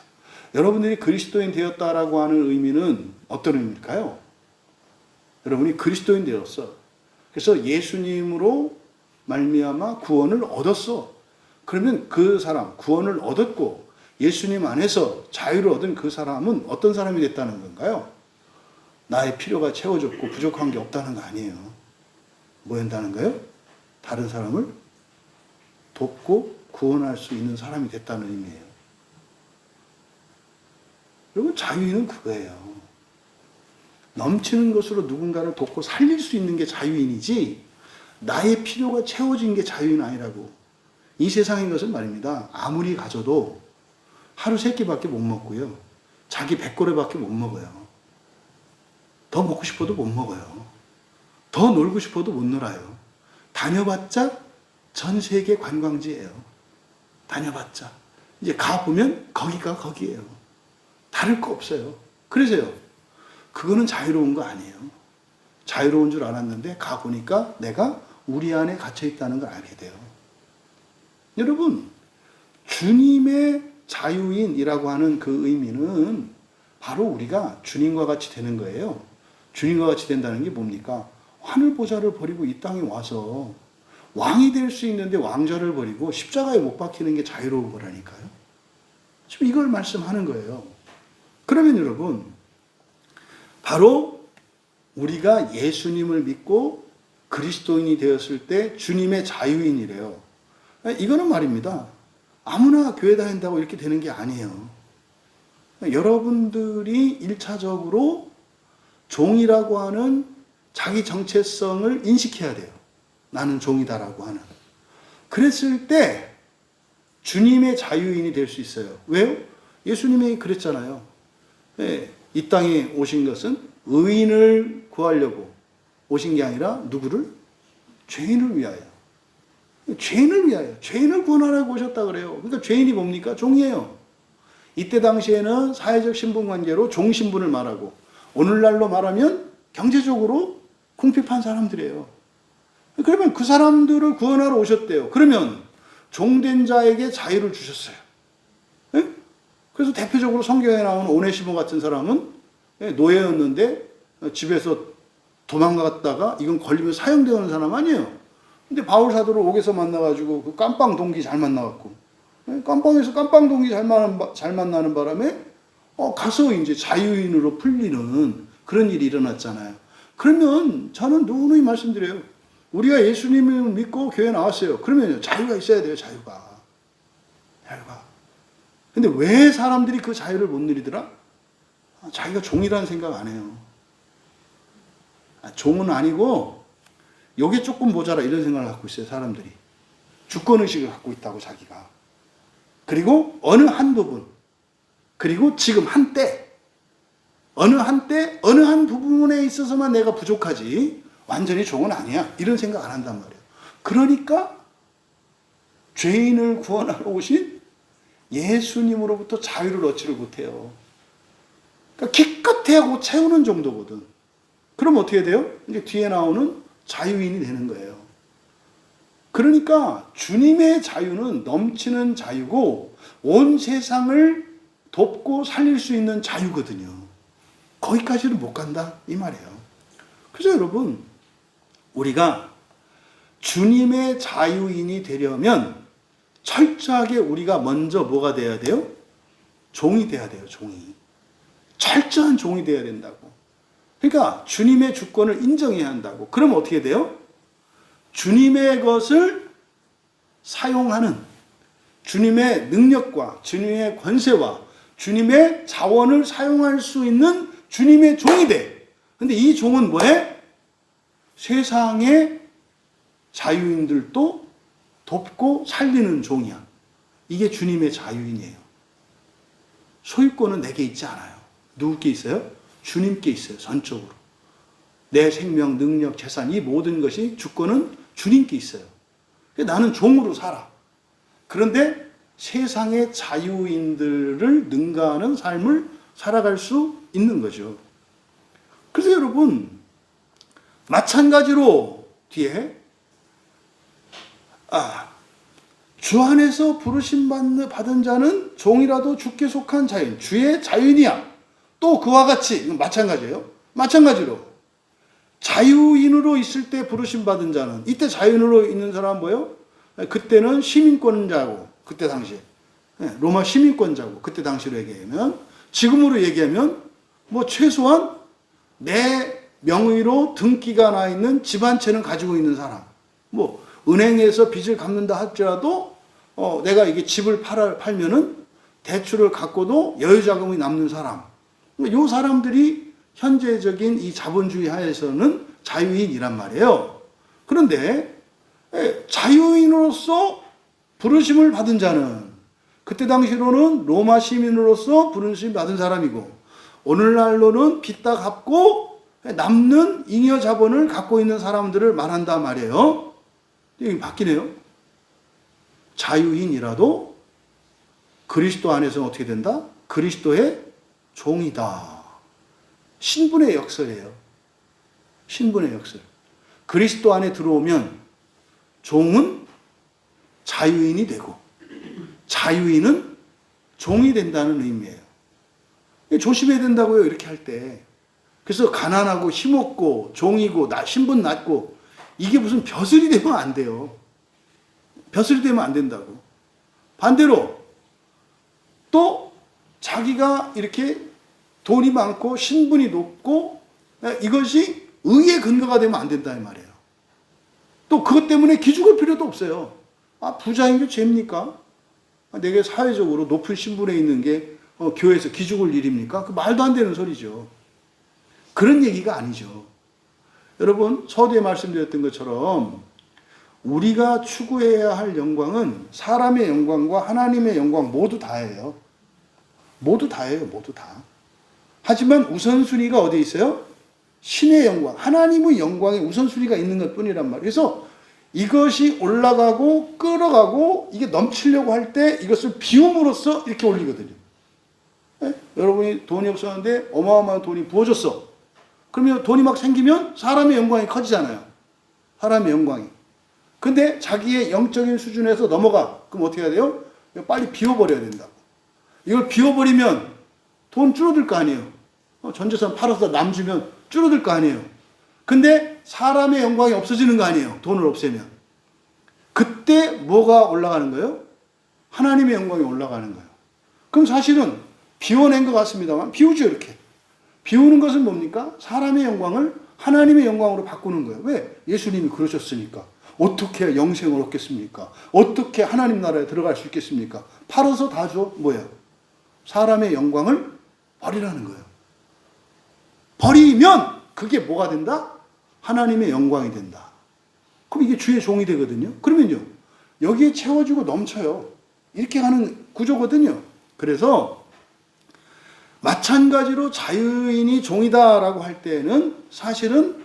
여러분들이 그리스도인 되었다라고 하는 의미는 어떤 의미일까요? 여러분이 그리스도인 되었어. 그래서 예수님으로 말미암아 구원을 얻었어. 그러면 그 사람, 구원을 얻었고 예수님 안에서 자유를 얻은 그 사람은 어떤 사람이 됐다는 건가요? 나의 필요가 채워졌고 부족한 게 없다는 거 아니에요. 뭐 한다는 거예요? 다른 사람을 돕고 구원할 수 있는 사람이 됐다는 의미예요. 여러분, 자유인은 그거예요. 넘치는 것으로 누군가를 돕고 살릴 수 있는 게 자유인이지 나의 필요가 채워진 게 자유인 아니라고. 이 세상의 것은 말입니다. 아무리 가져도 하루 3끼밖에 못 먹고요. 자기 100고래밖에 못 먹어요. 더 먹고 싶어도 못 먹어요. 더 놀고 싶어도 못 놀아요. 다녀봤자 전 세계 관광지예요. 다녀봤자. 이제 가보면 거기가 거기예요. 다를 거 없어요. 그래서요. 그거는 자유로운 거 아니에요. 자유로운 줄 알았는데 가보니까 내가 우리 안에 갇혀 있다는 걸 알게 돼요. 여러분, 주님의 자유인이라고 하는 그 의미는 바로 우리가 주님과 같이 되는 거예요. 주님과 같이 된다는 게 뭡니까? 하늘 보좌를 버리고 이 땅에 와서 왕이 될 수 있는데 왕좌를 버리고 십자가에 못 박히는 게 자유로운 거라니까요. 지금 이걸 말씀하는 거예요. 그러면 여러분, 바로 우리가 예수님을 믿고 그리스도인이 되었을 때 주님의 자유인이래요. 이거는 말입니다. 아무나 교회 다닌다고 이렇게 되는 게 아니에요. 여러분들이 1차적으로 종이라고 하는 자기 정체성을 인식해야 돼요. 나는 종이다라고 하는. 그랬을 때 주님의 자유인이 될 수 있어요. 왜요? 예수님이 그랬잖아요. 네, 이 땅에 오신 것은 의인을 구하려고 오신 게 아니라 누구를? 죄인을 위하여. 죄인을 위하여. 죄인을 구원하라고 오셨다 그래요. 그러니까 죄인이 뭡니까? 종이에요. 이때 당시에는 사회적 신분 관계로 종 신분을 말하고 오늘날로 말하면 경제적으로 궁핍한 사람들이에요. 그러면 그 사람들을 구원하러 오셨대요. 그러면 종된 자에게 자유를 주셨어요. 예? 그래서 대표적으로 성경에 나오는 오네시모 같은 사람은 노예였는데 집에서 도망갔다가 이건 걸리면 사형되는 사람 아니에요. 근데 바울 사도를 옥에서 만나가지고 그 깜빵 동기 잘 만나갖고 깜빵에서 깜빵 동기 잘 만나는 바람에 가서 이제 자유인으로 풀리는 그런 일이 일어났잖아요. 그러면 저는 누누이 말씀드려요. 우리가 예수님을 믿고 교회 나왔어요. 그러면 자유가 있어야 돼요. 자유가. 근데 왜 사람들이 그 자유를 못 누리더라? 자기가 종이라는 생각 안 해요. 종은 아니고 요게 조금 모자라 이런 생각을 갖고 있어요. 사람들이. 주권의식을 갖고 있다고 자기가. 그리고 어느 한 부분, 그리고 지금 한때, 어느 한때, 어느 한 부분에 있어서만 내가 부족하지 완전히 종은 아니야. 이런 생각 안 한단 말이에요. 그러니까 죄인을 구원하러 오신 예수님으로부터 자유를 얻지를 못해요. 그러니까 기껏해야 채우는 정도거든. 그럼 어떻게 돼요? 이제 뒤에 나오는 자유인이 되는 거예요. 그러니까 주님의 자유는 넘치는 자유고 온 세상을 돕고 살릴 수 있는 자유거든요. 거기까지는 못 간다 이 말이에요. 그래서 여러분 우리가 주님의 자유인이 되려면 철저하게 우리가 먼저 뭐가 돼야 돼요? 종이 돼야 돼요. 종이. 철저한 종이 돼야 된다고. 그러니까 주님의 주권을 인정해야 한다고. 그럼 어떻게 돼요? 주님의 것을 사용하는 주님의 능력과 주님의 권세와 주님의 자원을 사용할 수 있는 주님의 종이 돼. 근데 이 종은 뭐해? 세상의 자유인들도 돕고 살리는 종이야. 이게 주님의 자유인이에요. 소유권은 내게 있지 않아요. 누구께 있어요? 주님께 있어요. 전적으로. 내 생명, 능력, 재산 이 모든 것이 주권은 주님께 있어요. 나는 종으로 살아. 그런데 세상의 자유인들을 능가하는 삶을 살아갈 수 있는 거죠. 그래서 여러분 마찬가지로 뒤에 주 안에서 부르심 받은 자는 종이라도 주께 속한 자유인, 주의 자유인이야. 또 그와 같이, 이건 마찬가지예요. 마찬가지로 자유인으로 있을 때 부르심 받은 자는, 이때 자유인으로 있는 사람은 뭐예요? 그때는 시민권자고, 그때 당시에 로마 시민권자고, 그때 당시로 얘기하면, 지금으로 얘기하면 뭐 최소한 내 명의로 등기가 나 있는 집 한 채는 가지고 있는 사람, 뭐 은행에서 빚을 갚는다 할지라도 내가 이게 집을 팔면은 대출을 갖고도 여유자금이 남는 사람, 이 사람들이 현재적인 이 자본주의 하에서는 자유인이란 말이에요. 그런데 자유인으로서 부르심을 받은 자는 그때 당시로는 로마 시민으로서 부르심 받은 사람이고 오늘날로는 빚 다 갚고 남는 잉여 자본을 갖고 있는 사람들을 말한단 말이에요. 이게 바뀌네요. 자유인이라도 그리스도 안에서는 어떻게 된다? 그리스도의 종이다. 신분의 역설이에요. 신분의 역설. 그리스도 안에 들어오면 종은 자유인이 되고 자유인은 종이 된다는 의미예요. 조심해야 된다고요. 이렇게 할 때. 그래서 가난하고 힘없고 종이고 신분 낮고 이게 무슨 벼슬이 되면 안 돼요. 벼슬이 되면 안 된다고. 반대로 또 자기가 이렇게 돈이 많고 신분이 높고 이것이 의의 근거가 되면 안 된다 이 말이에요. 또 그것 때문에 기죽을 필요도 없어요. 부자인 게 죄입니까? 내게 사회적으로 높은 신분에 있는 게 교회에서 기죽을 일입니까? 그 말도 안 되는 소리죠. 그런 얘기가 아니죠. 여러분 서두에 말씀드렸던 것처럼 우리가 추구해야 할 영광은 사람의 영광과 하나님의 영광 모두 다예요. 모두 다예요. 모두 다. 하지만 우선순위가 어디에 있어요? 신의 영광, 하나님의 영광에 우선순위가 있는 것 뿐이란 말이에요. 그래서 이것이 올라가고 끌어가고 이게 넘치려고 할 때 이것을 비움으로써 이렇게 올리거든요. 네? 여러분이 돈이 없었는데 어마어마한 돈이 부어졌어. 그러면 돈이 막 생기면 사람의 영광이 커지잖아요. 사람의 영광이. 근데 자기의 영적인 수준에서 넘어가. 그럼 어떻게 해야 돼요? 빨리 비워버려야 된다고. 이걸 비워버리면 돈 줄어들 거 아니에요. 전 재산 팔아서 남 주면 줄어들 거 아니에요. 근데 사람의 영광이 없어지는 거 아니에요. 돈을 없애면. 그때 뭐가 올라가는 거예요? 하나님의 영광이 올라가는 거예요. 그럼 사실은 비워낸 것 같습니다만 비우죠, 이렇게. 비우는 것은 뭡니까? 사람의 영광을 하나님의 영광으로 바꾸는 거예요. 왜? 예수님이 그러셨으니까. 어떻게 영생을 얻겠습니까? 어떻게 하나님 나라에 들어갈 수 있겠습니까? 팔아서 다 줘. 뭐야? 사람의 영광을 버리라는 거예요. 버리면 그게 뭐가 된다? 하나님의 영광이 된다. 그럼 이게 주의 종이 되거든요. 그러면요, 여기에 채워지고 넘쳐요. 이렇게 가는 구조거든요. 그래서 마찬가지로 자유인이 종이다라고 할 때는 사실은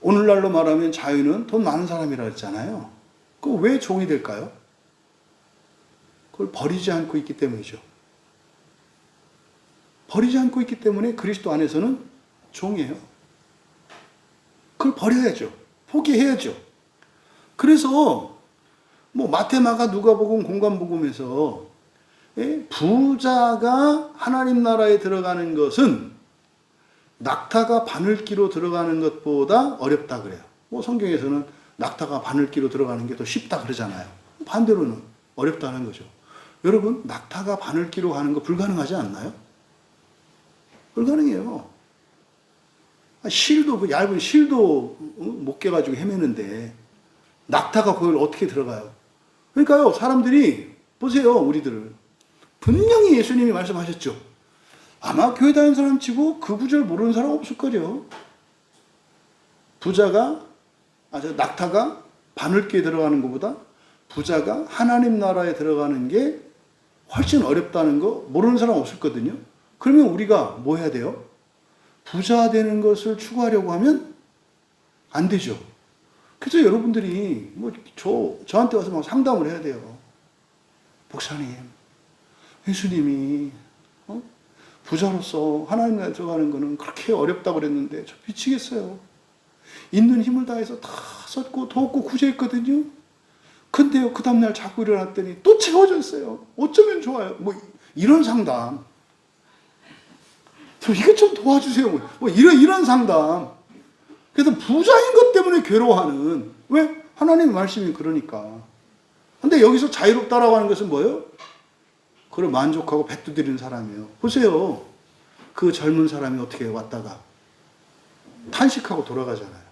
오늘날로 말하면 자유는 돈 많은 사람이라 했잖아요. 그 왜 종이 될까요? 그걸 버리지 않고 있기 때문이죠. 버리지 않고 있기 때문에 그리스도 안에서는 종이에요. 그걸 버려야죠. 포기해야죠. 그래서 뭐 마태마가 누가복음 공관복음에서 부자가 하나님 나라에 들어가는 것은 낙타가 바늘기로 들어가는 것보다 어렵다 그래요. 뭐 성경에서는 낙타가 바늘기로 들어가는 게 더 쉽다 그러잖아요. 반대로는 어렵다는 거죠. 여러분, 낙타가 바늘기로 가는 거 불가능하지 않나요? 불가능해요. 실도, 그 얇은 실도 못 깨가지고 헤매는데 낙타가 그걸 어떻게 들어가요? 그러니까요, 사람들이 보세요, 우리들을. 분명히 예수님이 말씀하셨죠. 아마 교회 다니는 사람 치고 그 구절 모르는 사람 없을 거죠. 낙타가 바늘기에 들어가는 것보다 부자가 하나님 나라에 들어가는 게 훨씬 어렵다는 거 모르는 사람 없을 거거든요. 그러면 우리가 뭐 해야 돼요? 부자 되는 것을 추구하려고 하면 안 되죠. 그래서 여러분들이 저한테 와서 막 상담을 해야 돼요. 목사님, 예수님이 부자로서 하나님 나라에 들어가는 거는 그렇게 어렵다고 그랬는데 저 미치겠어요. 있는 힘을 다해서 다 썼고 돕고 구제했거든요. 근데요, 그 다음날 자꾸 일어났더니 또 채워졌어요. 어쩌면 좋아요. 뭐 이런 상담. 저 이것 좀 도와주세요. 뭐 이런 상담. 그래서 부자인 것 때문에 괴로워하는. 왜? 하나님의 말씀이 그러니까. 근데 여기서 자유롭다라고 하는 것은 뭐예요? 그걸 만족하고 배두드리는 사람이에요. 보세요. 그 젊은 사람이 어떻게 왔다가 탄식하고 돌아가잖아요.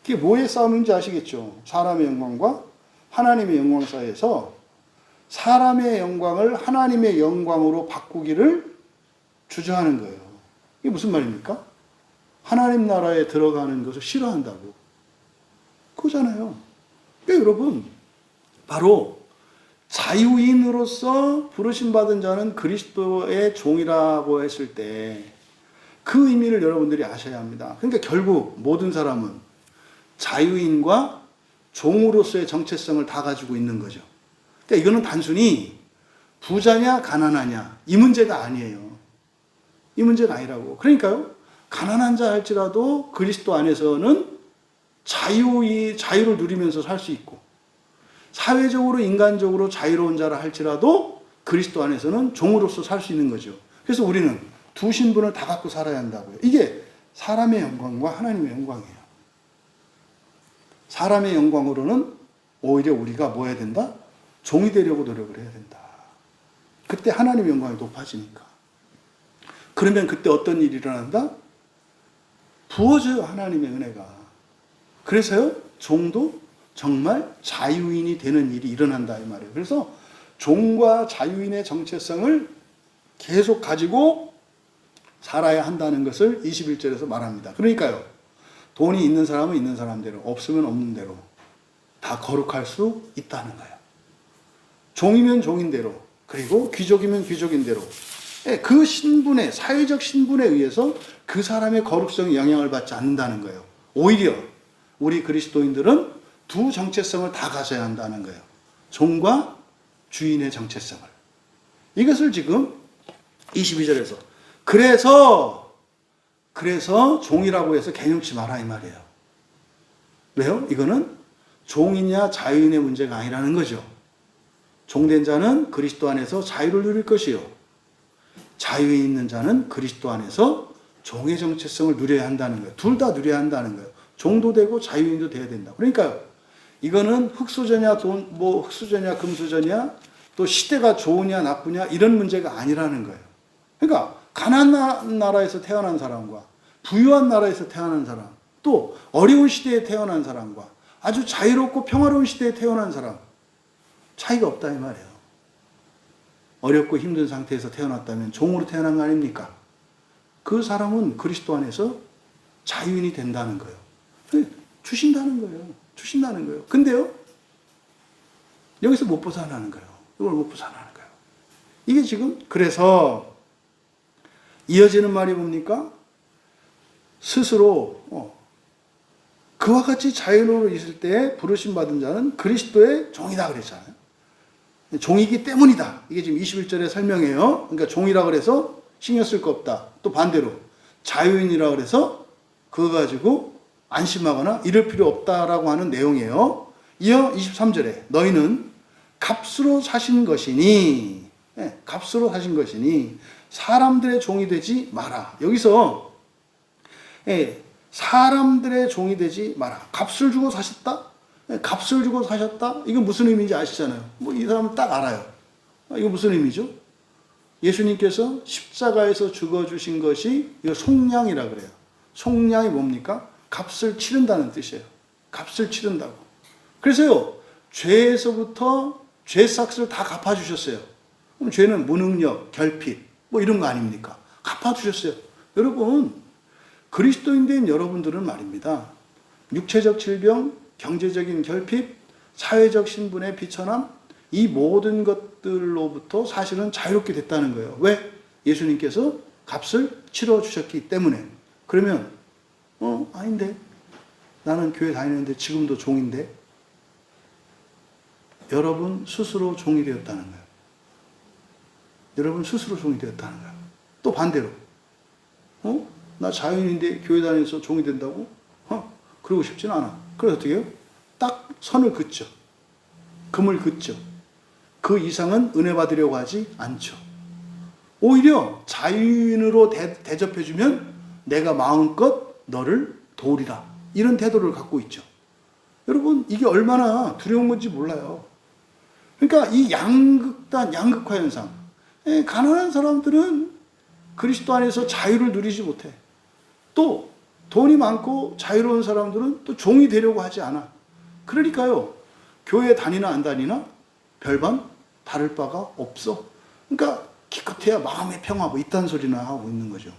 그게 뭐의 싸움인지 아시겠죠? 사람의 영광과 하나님의 영광 사이에서 사람의 영광을 하나님의 영광으로 바꾸기를 주저하는 거예요. 이게 무슨 말입니까? 하나님 나라에 들어가는 것을 싫어한다고. 그거잖아요. 그러니까 여러분, 바로 자유인으로서 부르심받은 자는 그리스도의 종이라고 했을 때 그 의미를 여러분들이 아셔야 합니다. 그러니까 결국 모든 사람은 자유인과 종으로서의 정체성을 다 가지고 있는 거죠. 그러니까 이거는 단순히 부자냐 가난하냐 이 문제가 아니에요. 이 문제가 아니라고. 그러니까요, 가난한 자 할지라도 그리스도 안에서는 자유를 누리면서 살 수 있고, 사회적으로 인간적으로 자유로운 자라 할지라도 그리스도 안에서는 종으로서 살 수 있는 거죠. 그래서 우리는 두 신분을 다 갖고 살아야 한다고요. 이게 사람의 영광과 하나님의 영광이에요. 사람의 영광으로는 오히려 우리가 뭐 해야 된다? 종이 되려고 노력을 해야 된다. 그때 하나님의 영광이 높아지니까. 그러면 그때 어떤 일이 일어난다? 부어져요, 하나님의 은혜가. 그래서요, 종도 정말 자유인이 되는 일이 일어난다 이 말이에요. 그래서 종과 자유인의 정체성을 계속 가지고 살아야 한다는 것을 21절에서 말합니다. 그러니까요, 돈이 있는 사람은 있는 사람대로, 없으면 없는 대로 다 거룩할 수 있다는 거예요. 종이면 종인 대로, 그리고 귀족이면 귀족인 대로 예, 그 신분에, 사회적 신분에 의해서 그 사람의 거룩성이 영향을 받지 않는다는 거예요. 오히려 우리 그리스도인들은 두 정체성을 다 가져야 한다는 거예요. 종과 주인의 정체성을. 이것을 지금 22절에서 그래서 종이라고 해서 개념치 마라 이 말이에요. 왜요? 이거는 종이냐 자유인의 문제가 아니라는 거죠. 종된 자는 그리스도 안에서 자유를 누릴 것이요. 자유에 있는 자는 그리스도 안에서 종의 정체성을 누려야 한다는 거예요. 둘 다 누려야 한다는 거예요. 종도 되고 자유인도 돼야 된다. 그러니까요. 이거는 흑수저냐 흑수저냐 금수저냐 또 시대가 좋으냐 나쁘냐 이런 문제가 아니라는 거예요. 그러니까 가난한 나라에서 태어난 사람과 부유한 나라에서 태어난 사람, 또 어려운 시대에 태어난 사람과 아주 자유롭고 평화로운 시대에 태어난 사람 차이가 없다 이 말이에요. 어렵고 힘든 상태에서 태어났다면 종으로 태어난 거 아닙니까? 그 사람은 그리스도 안에서 자유인이 된다는 거예요. 주신다는 거예요. 근데요, 여기서 못 벗어나는 거예요. 이걸 못 벗어나는 거예요. 이게 지금, 그래서 이어지는 말이 뭡니까? 스스로, 그와 같이 자유로워 있을 때 부르심 받은 자는 그리스도의 종이다 그랬잖아요. 종이기 때문이다. 이게 지금 21절에 설명해요. 그러니까 종이라 그래서 신경 쓸 거 없다. 또 반대로 자유인이라 그래서 그거 가지고 안심하거나 이럴 필요 없다라고 하는 내용이에요. 이어 23절에 너희는 값으로 사신 것이니, 값으로 사신 것이니 사람들의 종이 되지 마라. 여기서 사람들의 종이 되지 마라. 값을 주고 사셨다? 값을 주고 사셨다? 이거 무슨 의미인지 아시잖아요. 이 사람은 딱 알아요. 이거 무슨 의미죠? 예수님께서 십자가에서 죽어주신 것이 이거 속량이라 그래요. 속량이 뭡니까? 값을 치른다는 뜻이에요. 값을 치른다고. 그래서요, 죄에서부터 죄삭스를 다 갚아주셨어요. 그럼 죄는 무능력, 결핍, 이런 거 아닙니까? 갚아주셨어요. 여러분, 그리스도인 된 여러분들은 말입니다. 육체적 질병, 경제적인 결핍, 사회적 신분의 비천함, 이 모든 것들로부터 사실은 자유롭게 됐다는 거예요. 왜? 예수님께서 값을 치러주셨기 때문에. 그러면 아닌데 나는 교회 다니는데 지금도 종인데. 여러분 스스로 종이 되었다는 거예요. 여러분 스스로 종이 되었다는 거예요. 또 반대로 나 자유인인데 교회 다니면서 종이 된다고? 그러고 싶지는 않아. 그래서 어떻게 해요? 딱 선을 긋죠. 금을 긋죠. 그 이상은 은혜 받으려고 하지 않죠. 오히려 자유인으로 대접해주면 내가 마음껏 너를 도우리라. 이런 태도를 갖고 있죠. 여러분, 이게 얼마나 두려운 건지 몰라요. 그러니까 이 양극화 현상. 가난한 사람들은 그리스도 안에서 자유를 누리지 못해. 또 돈이 많고 자유로운 사람들은 또 종이 되려고 하지 않아. 그러니까요, 교회 다니나 안 다니나 별반 다를 바가 없어. 그러니까 기껏해야 마음의 평화 이딴 소리나 하고 있는 거죠.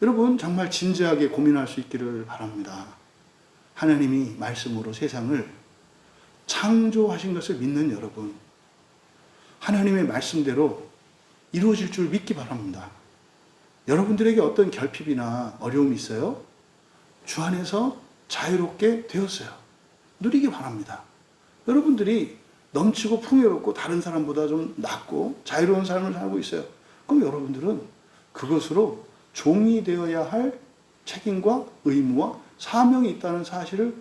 여러분, 정말 진지하게 고민할 수 있기를 바랍니다. 하나님이 말씀으로 세상을 창조하신 것을 믿는 여러분, 하나님의 말씀대로 이루어질 줄 믿기 바랍니다. 여러분들에게 어떤 결핍이나 어려움이 있어요? 주 안에서 자유롭게 되었어요. 누리기 바랍니다. 여러분들이 넘치고 풍요롭고 다른 사람보다 좀 낫고 자유로운 삶을 살고 있어요. 그럼 여러분들은 그것으로 종이 되어야 할 책임과 의무와 사명이 있다는 사실을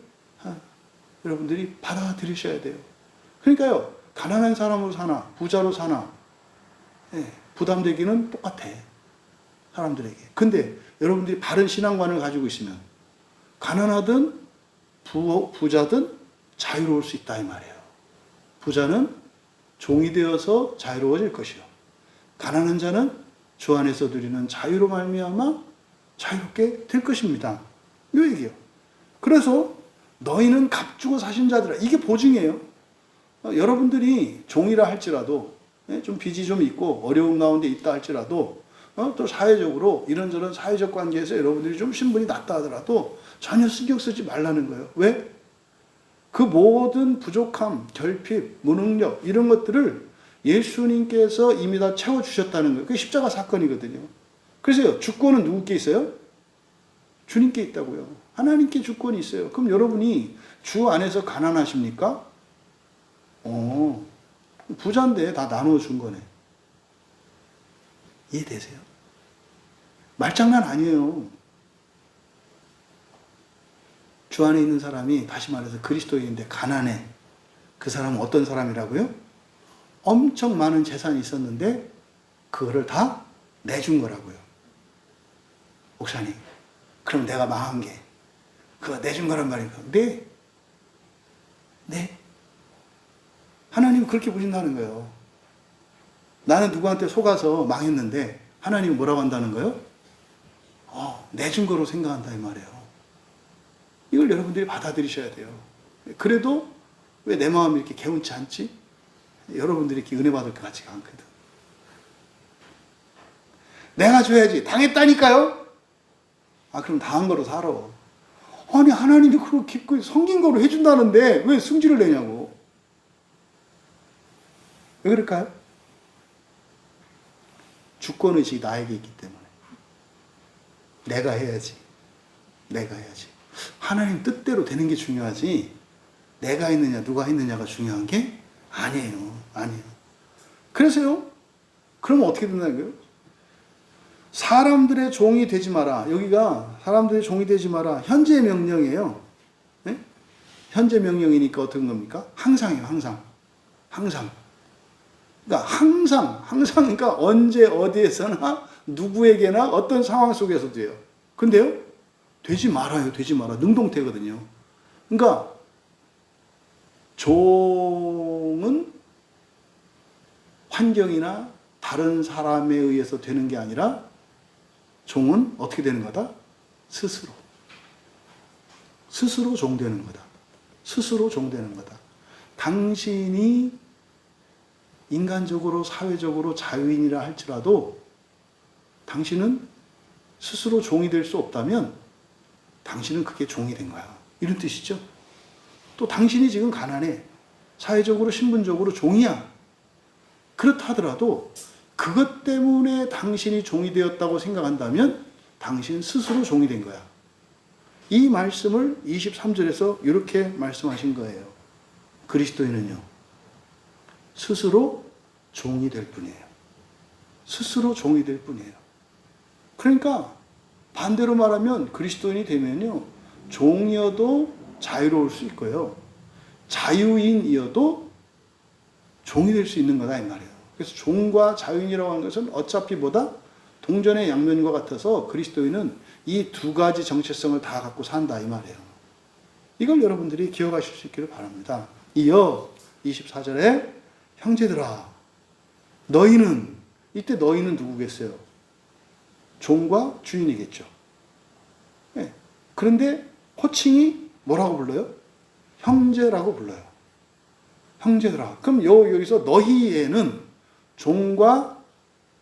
여러분들이 받아들이셔야 돼요. 그러니까요, 가난한 사람으로 사나 부자로 사나 부담되기는 똑같아, 사람들에게. 근데 여러분들이 바른 신앙관을 가지고 있으면 가난하든 부자든 자유로울 수 있다 이 말이에요. 부자는 종이 되어서 자유로워질 것이요, 가난한 자는 주 안에서 누리는 자유로 말미암아 자유롭게 될 것입니다. 이 얘기예요. 그래서 너희는 값주고 사신 자들아, 이게 보증이에요. 여러분들이 종이라 할지라도, 좀 빚이 좀 있고 어려운 가운데 있다 할지라도, 또 사회적으로 이런저런 사회적 관계에서 여러분들이 좀 신분이 낮다 하더라도 전혀 신경 쓰지 말라는 거예요. 왜? 그 모든 부족함, 결핍, 무능력 이런 것들을 예수님께서 이미 다 채워주셨다는 거예요. 그게 십자가 사건이거든요. 그래서 주권은 누구께 있어요? 주님께 있다고요. 하나님께 주권이 있어요. 그럼 여러분이 주 안에서 가난하십니까? 부자인데 다 나눠준 거네. 이해되세요? 말장난 아니에요. 주 안에 있는 사람이 다시 말해서 그리스도인인데 가난해. 그 사람은 어떤 사람이라고요? 엄청 많은 재산이 있었는데 그거를 다 내준 거라고요. 목사님, 그럼 내가 망한 게 그거 내준 거란 말인가? 네. 네. 하나님은 그렇게 보신다는 거예요. 나는 누구한테 속아서 망했는데 하나님은 뭐라고 한다는 거예요? 내준 거로 생각한다 이 말이에요. 이걸 여러분들이 받아들이셔야 돼요. 그래도 왜 내 마음이 이렇게 개운치 않지? 여러분들이 이렇게 은혜 받을 것 같지가 않거든. 내가 줘야지. 당했다니까요? 그럼 당한 거로 살아. 아니, 하나님이 그렇게 깊고 섬긴 거로 해준다는데 왜 승질을 내냐고. 왜 그럴까요? 주권의식이 나에게 있기 때문에. 내가 해야지. 내가 해야지. 하나님 뜻대로 되는 게 중요하지, 내가 했느냐, 누가 했느냐가 중요한 게 아니에요. 아니에요. 그래서요, 그러면 어떻게 된다는 거예요? 사람들의 종이 되지 마라. 여기가 사람들의 종이 되지 마라. 현재 명령이에요. 네? 현재 명령이니까 어떤 겁니까? 항상이에요, 항상. 항상. 그러니까 항상, 그러니까 언제, 어디에서나, 누구에게나, 어떤 상황 속에서도요. 근데요, 되지 말아요, 되지 마라. 능동태거든요. 그러니까, 종은 환경이나 다른 사람에 의해서 되는 게 아니라, 종은 어떻게 되는 거다? 스스로. 스스로 종되는 거다. 스스로 종되는 거다. 당신이 인간적으로, 사회적으로 자유인이라 할지라도 당신은 스스로 종이 될 수 없다면 당신은 그게 종이 된 거야. 이런 뜻이죠. 또 당신이 지금 가난해. 사회적으로, 신분적으로 종이야. 그렇다 하더라도 그것 때문에 당신이 종이 되었다고 생각한다면 당신 스스로 종이 된 거야. 이 말씀을 23절에서 이렇게 말씀하신 거예요. 그리스도인은요, 스스로 종이 될 뿐이에요. 스스로 종이 될 뿐이에요. 그러니까 반대로 말하면 그리스도인이 되면요, 종이어도 자유로울 수 있고요, 자유인이어도 종이 될 수 있는 거다 이 말이에요. 그래서 종과 자유인이라고 하는 것은 어차피 뭐다? 동전의 양면과 같아서 그리스도인은 이 두 가지 정체성을 다 갖고 산다 이 말이에요. 이걸 여러분들이 기억하실 수 있기를 바랍니다. 이어 24절에 형제들아, 너희는, 이때 너희는 누구겠어요? 종과 주인이겠죠. 네. 그런데 호칭이 뭐라고 불러요? 형제라고 불러요. 형제들아. 그럼 여기서 너희에는 종과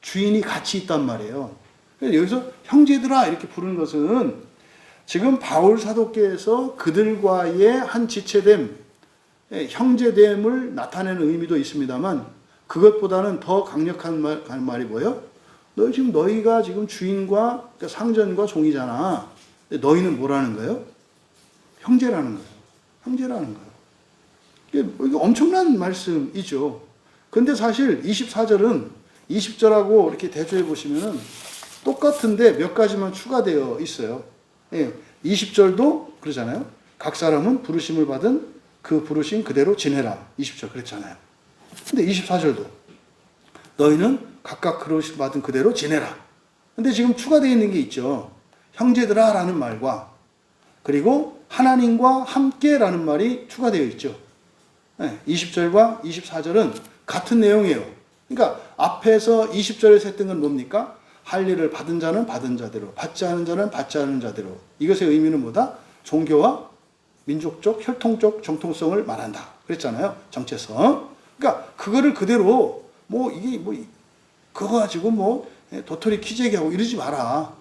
주인이 같이 있단 말이에요. 그래서 여기서 형제들아 이렇게 부르는 것은 지금 바울 사도께서 그들과의 한 지체됨, 형제됨을 나타내는 의미도 있습니다만 그것보다는 더 강력한 말이 뭐예요? 너희가 지금 주인과, 그러니까 상전과 종이잖아. 너희는 뭐라는 거예요? 형제라는 거예요. 형제라는 거예요. 이게 엄청난 말씀이죠. 근데 사실 24절은 20절하고 이렇게 대조해 보시면 똑같은데 몇 가지만 추가되어 있어요. 20절도 그러잖아요. 각 사람은 부르심을 받은 그 부르심 그대로 지내라. 20절 그랬잖아요. 근데 24절도 너희는 각각 부르심 받은 그대로 지내라. 근데 지금 추가되어 있는 게 있죠. 형제들아 라는 말과 그리고 하나님과 함께라는 말이 추가되어 있죠. 20절과 24절은 같은 내용이에요. 그러니까 앞에서 20절에서 했던 건 뭡니까? 할 일을 받은 자는 받은 자대로, 받지 않은 자는 받지 않은 자대로. 이것의 의미는 뭐다? 종교와 민족적, 혈통적 정통성을 말한다. 그랬잖아요. 정체성. 그러니까 그거를 그대로 그거 가지고 도토리 키재기하고 이러지 마라.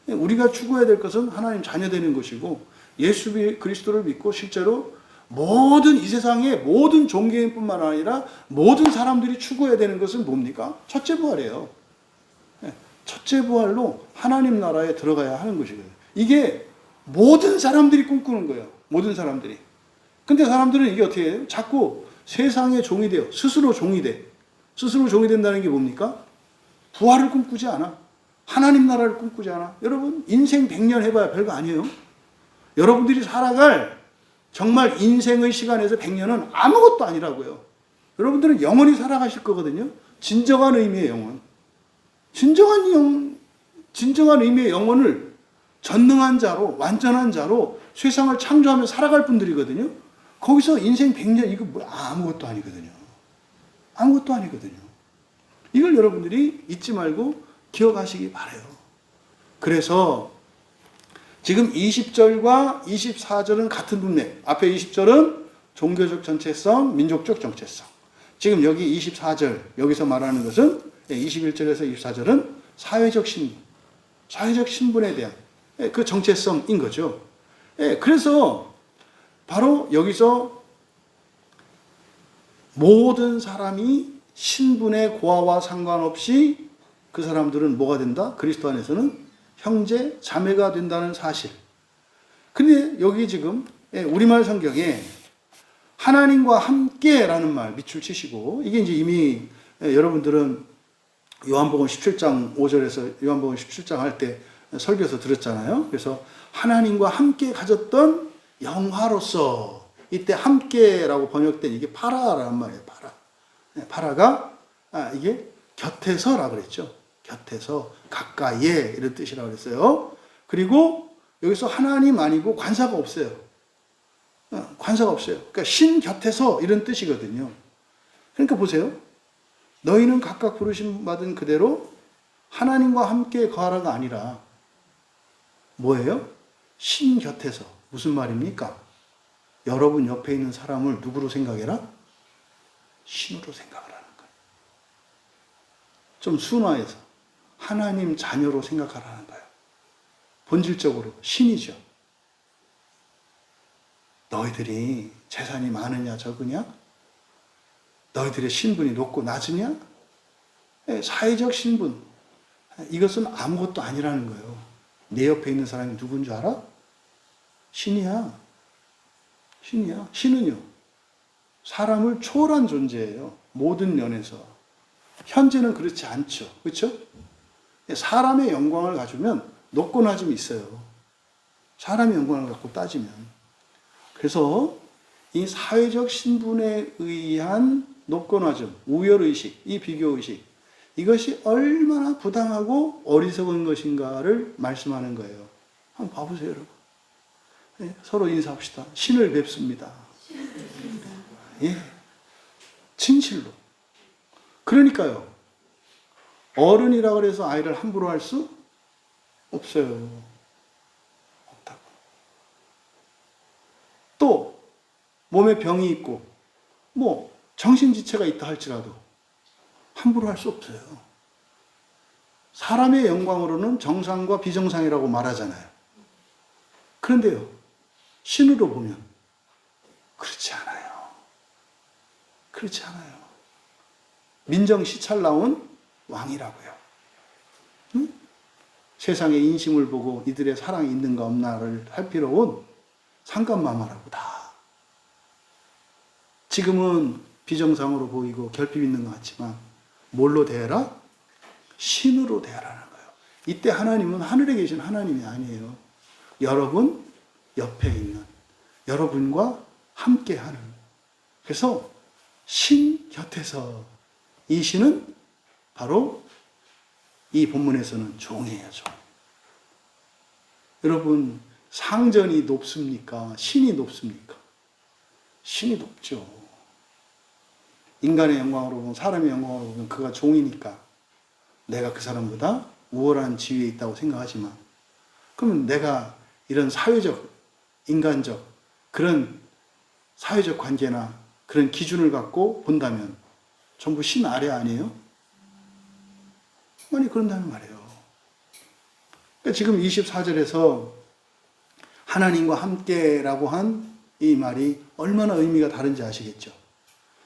우리가 추구해야 될 것은 하나님 자녀 되는 것이고 예수 그리스도를 믿고 실제로 모든 이 세상의 모든 종교인뿐만 아니라 모든 사람들이 추구해야 되는 것은 뭡니까? 첫째 부활이에요. 첫째 부활로 하나님 나라에 들어가야 하는 것이거든요. 이게 모든 사람들이 꿈꾸는 거예요. 모든 사람들이. 근데 사람들은 이게 어떻게 해요? 자꾸 세상의 종이 돼요. 스스로 종이 돼. 스스로 종이 된다는 게 뭡니까? 부활을 꿈꾸지 않아. 하나님 나라를 꿈꾸지 않아. 여러분, 인생 100년 해봐야 별거 아니에요. 여러분들이 살아갈 정말 인생의 시간에서 100년은 아무것도 아니라고요. 여러분들은 영원히 살아가실 거거든요. 진정한 의미의 영원. 진정한 의미의 영혼을 전능한 자로, 완전한 자로 세상을 창조하며 살아갈 분들이거든요. 거기서 인생 100년, 이거 뭐 아무것도 아니거든요. 아무것도 아니거든요. 이걸 여러분들이 잊지 말고 기억하시기 바라요. 그래서 지금 20절과 24절은 같은 문맥. 앞에 20절은 종교적 전체성, 민족적 정체성. 지금 여기 24절, 여기서 말하는 것은 21절에서 24절은 사회적 신분, 사회적 신분에 대한 그 정체성인 거죠. 그래서 바로 여기서 모든 사람이 신분의 고하와 상관없이 그 사람들은 뭐가 된다? 그리스도 안에서는 형제, 자매가 된다는 사실. 근데 여기 지금 우리말 성경에 하나님과 함께라는 말 밑줄 치시고, 이게 이제 이미 여러분들은 요한복음 17장 5절에서 요한복음 17장 할 때 설교에서 들었잖아요. 그래서 하나님과 함께 가졌던 영화로서, 이때 함께라고 번역된 이게 파라라는 말이에요. 파라. 파라가 이게 곁에서라 그랬죠. 곁에서, 가까이에, 이런 뜻이라고 그랬어요. 그리고 여기서 하나님 아니고 관사가 없어요. 관사가 없어요. 그러니까 신 곁에서 이런 뜻이거든요. 그러니까 보세요. 너희는 각각 부르심 받은 그대로 하나님과 함께 거하라가 아니라 뭐예요? 신 곁에서. 무슨 말입니까? 여러분 옆에 있는 사람을 누구로 생각해라? 신으로 생각을 하는 거예요. 좀 순화해서 하나님 자녀로 생각하라는 거예요. 본질적으로 신이죠. 너희들이 재산이 많으냐 적으냐? 너희들의 신분이 높고 낮으냐? 사회적 신분, 이것은 아무것도 아니라는 거예요. 내 옆에 있는 사람이 누군 줄 알아? 신이야. 신이야. 신은요, 사람을 초월한 존재예요. 모든 면에서. 현재는 그렇지 않죠. 그렇죠? 사람의 영광을 가지면 높고 낮음이 있어요. 사람의 영광을 갖고 따지면. 그래서 이 사회적 신분에 의한 높고 낮음, 우열의식, 이 비교의식, 이것이 얼마나 부당하고 어리석은 것인가를 말씀하는 거예요. 한번 봐보세요, 여러분. 서로 인사합시다. 신을 뵙습니다. 예. 진실로. 그러니까요. 어른이라고 해서 아이를 함부로 할 수 없어요. 없다고. 또 몸에 병이 있고 뭐 정신지체가 있다 할지라도 함부로 할 수 없어요. 사람의 영광으로는 정상과 비정상이라고 말하잖아요. 그런데요, 신으로 보면 그렇지 않아요. 그렇지 않아요. 민정시찰 나온 왕이라고요. 응? 세상의 인심을 보고 이들의 사랑이 있는가 없나를 할 필요 온 상감마마라고 다. 지금은 비정상으로 보이고 결핍 있는 것 같지만 뭘로 대해라? 신으로 대하라는 거예요. 이때 하나님은 하늘에 계신 하나님이 아니에요. 여러분 옆에 있는, 여러분과 함께하는. 그래서 신 곁에서, 이 신은 바로 이 본문에서는 종이에요. 종. 여러분, 상전이 높습니까? 신이 높습니까? 신이 높죠. 인간의 영광으로 보면, 사람의 영광으로 보면 그가 종이니까 내가 그 사람보다 우월한 지위에 있다고 생각하지만, 그러면 내가 이런 사회적, 인간적 그런 사회적 관계나 그런 기준을 갖고 본다면 전부 신 아래 아니에요? 아니, 그런다는 말이에요. 그러니까 지금 24절에서 하나님과 함께라고 한 이 말이 얼마나 의미가 다른지 아시겠죠?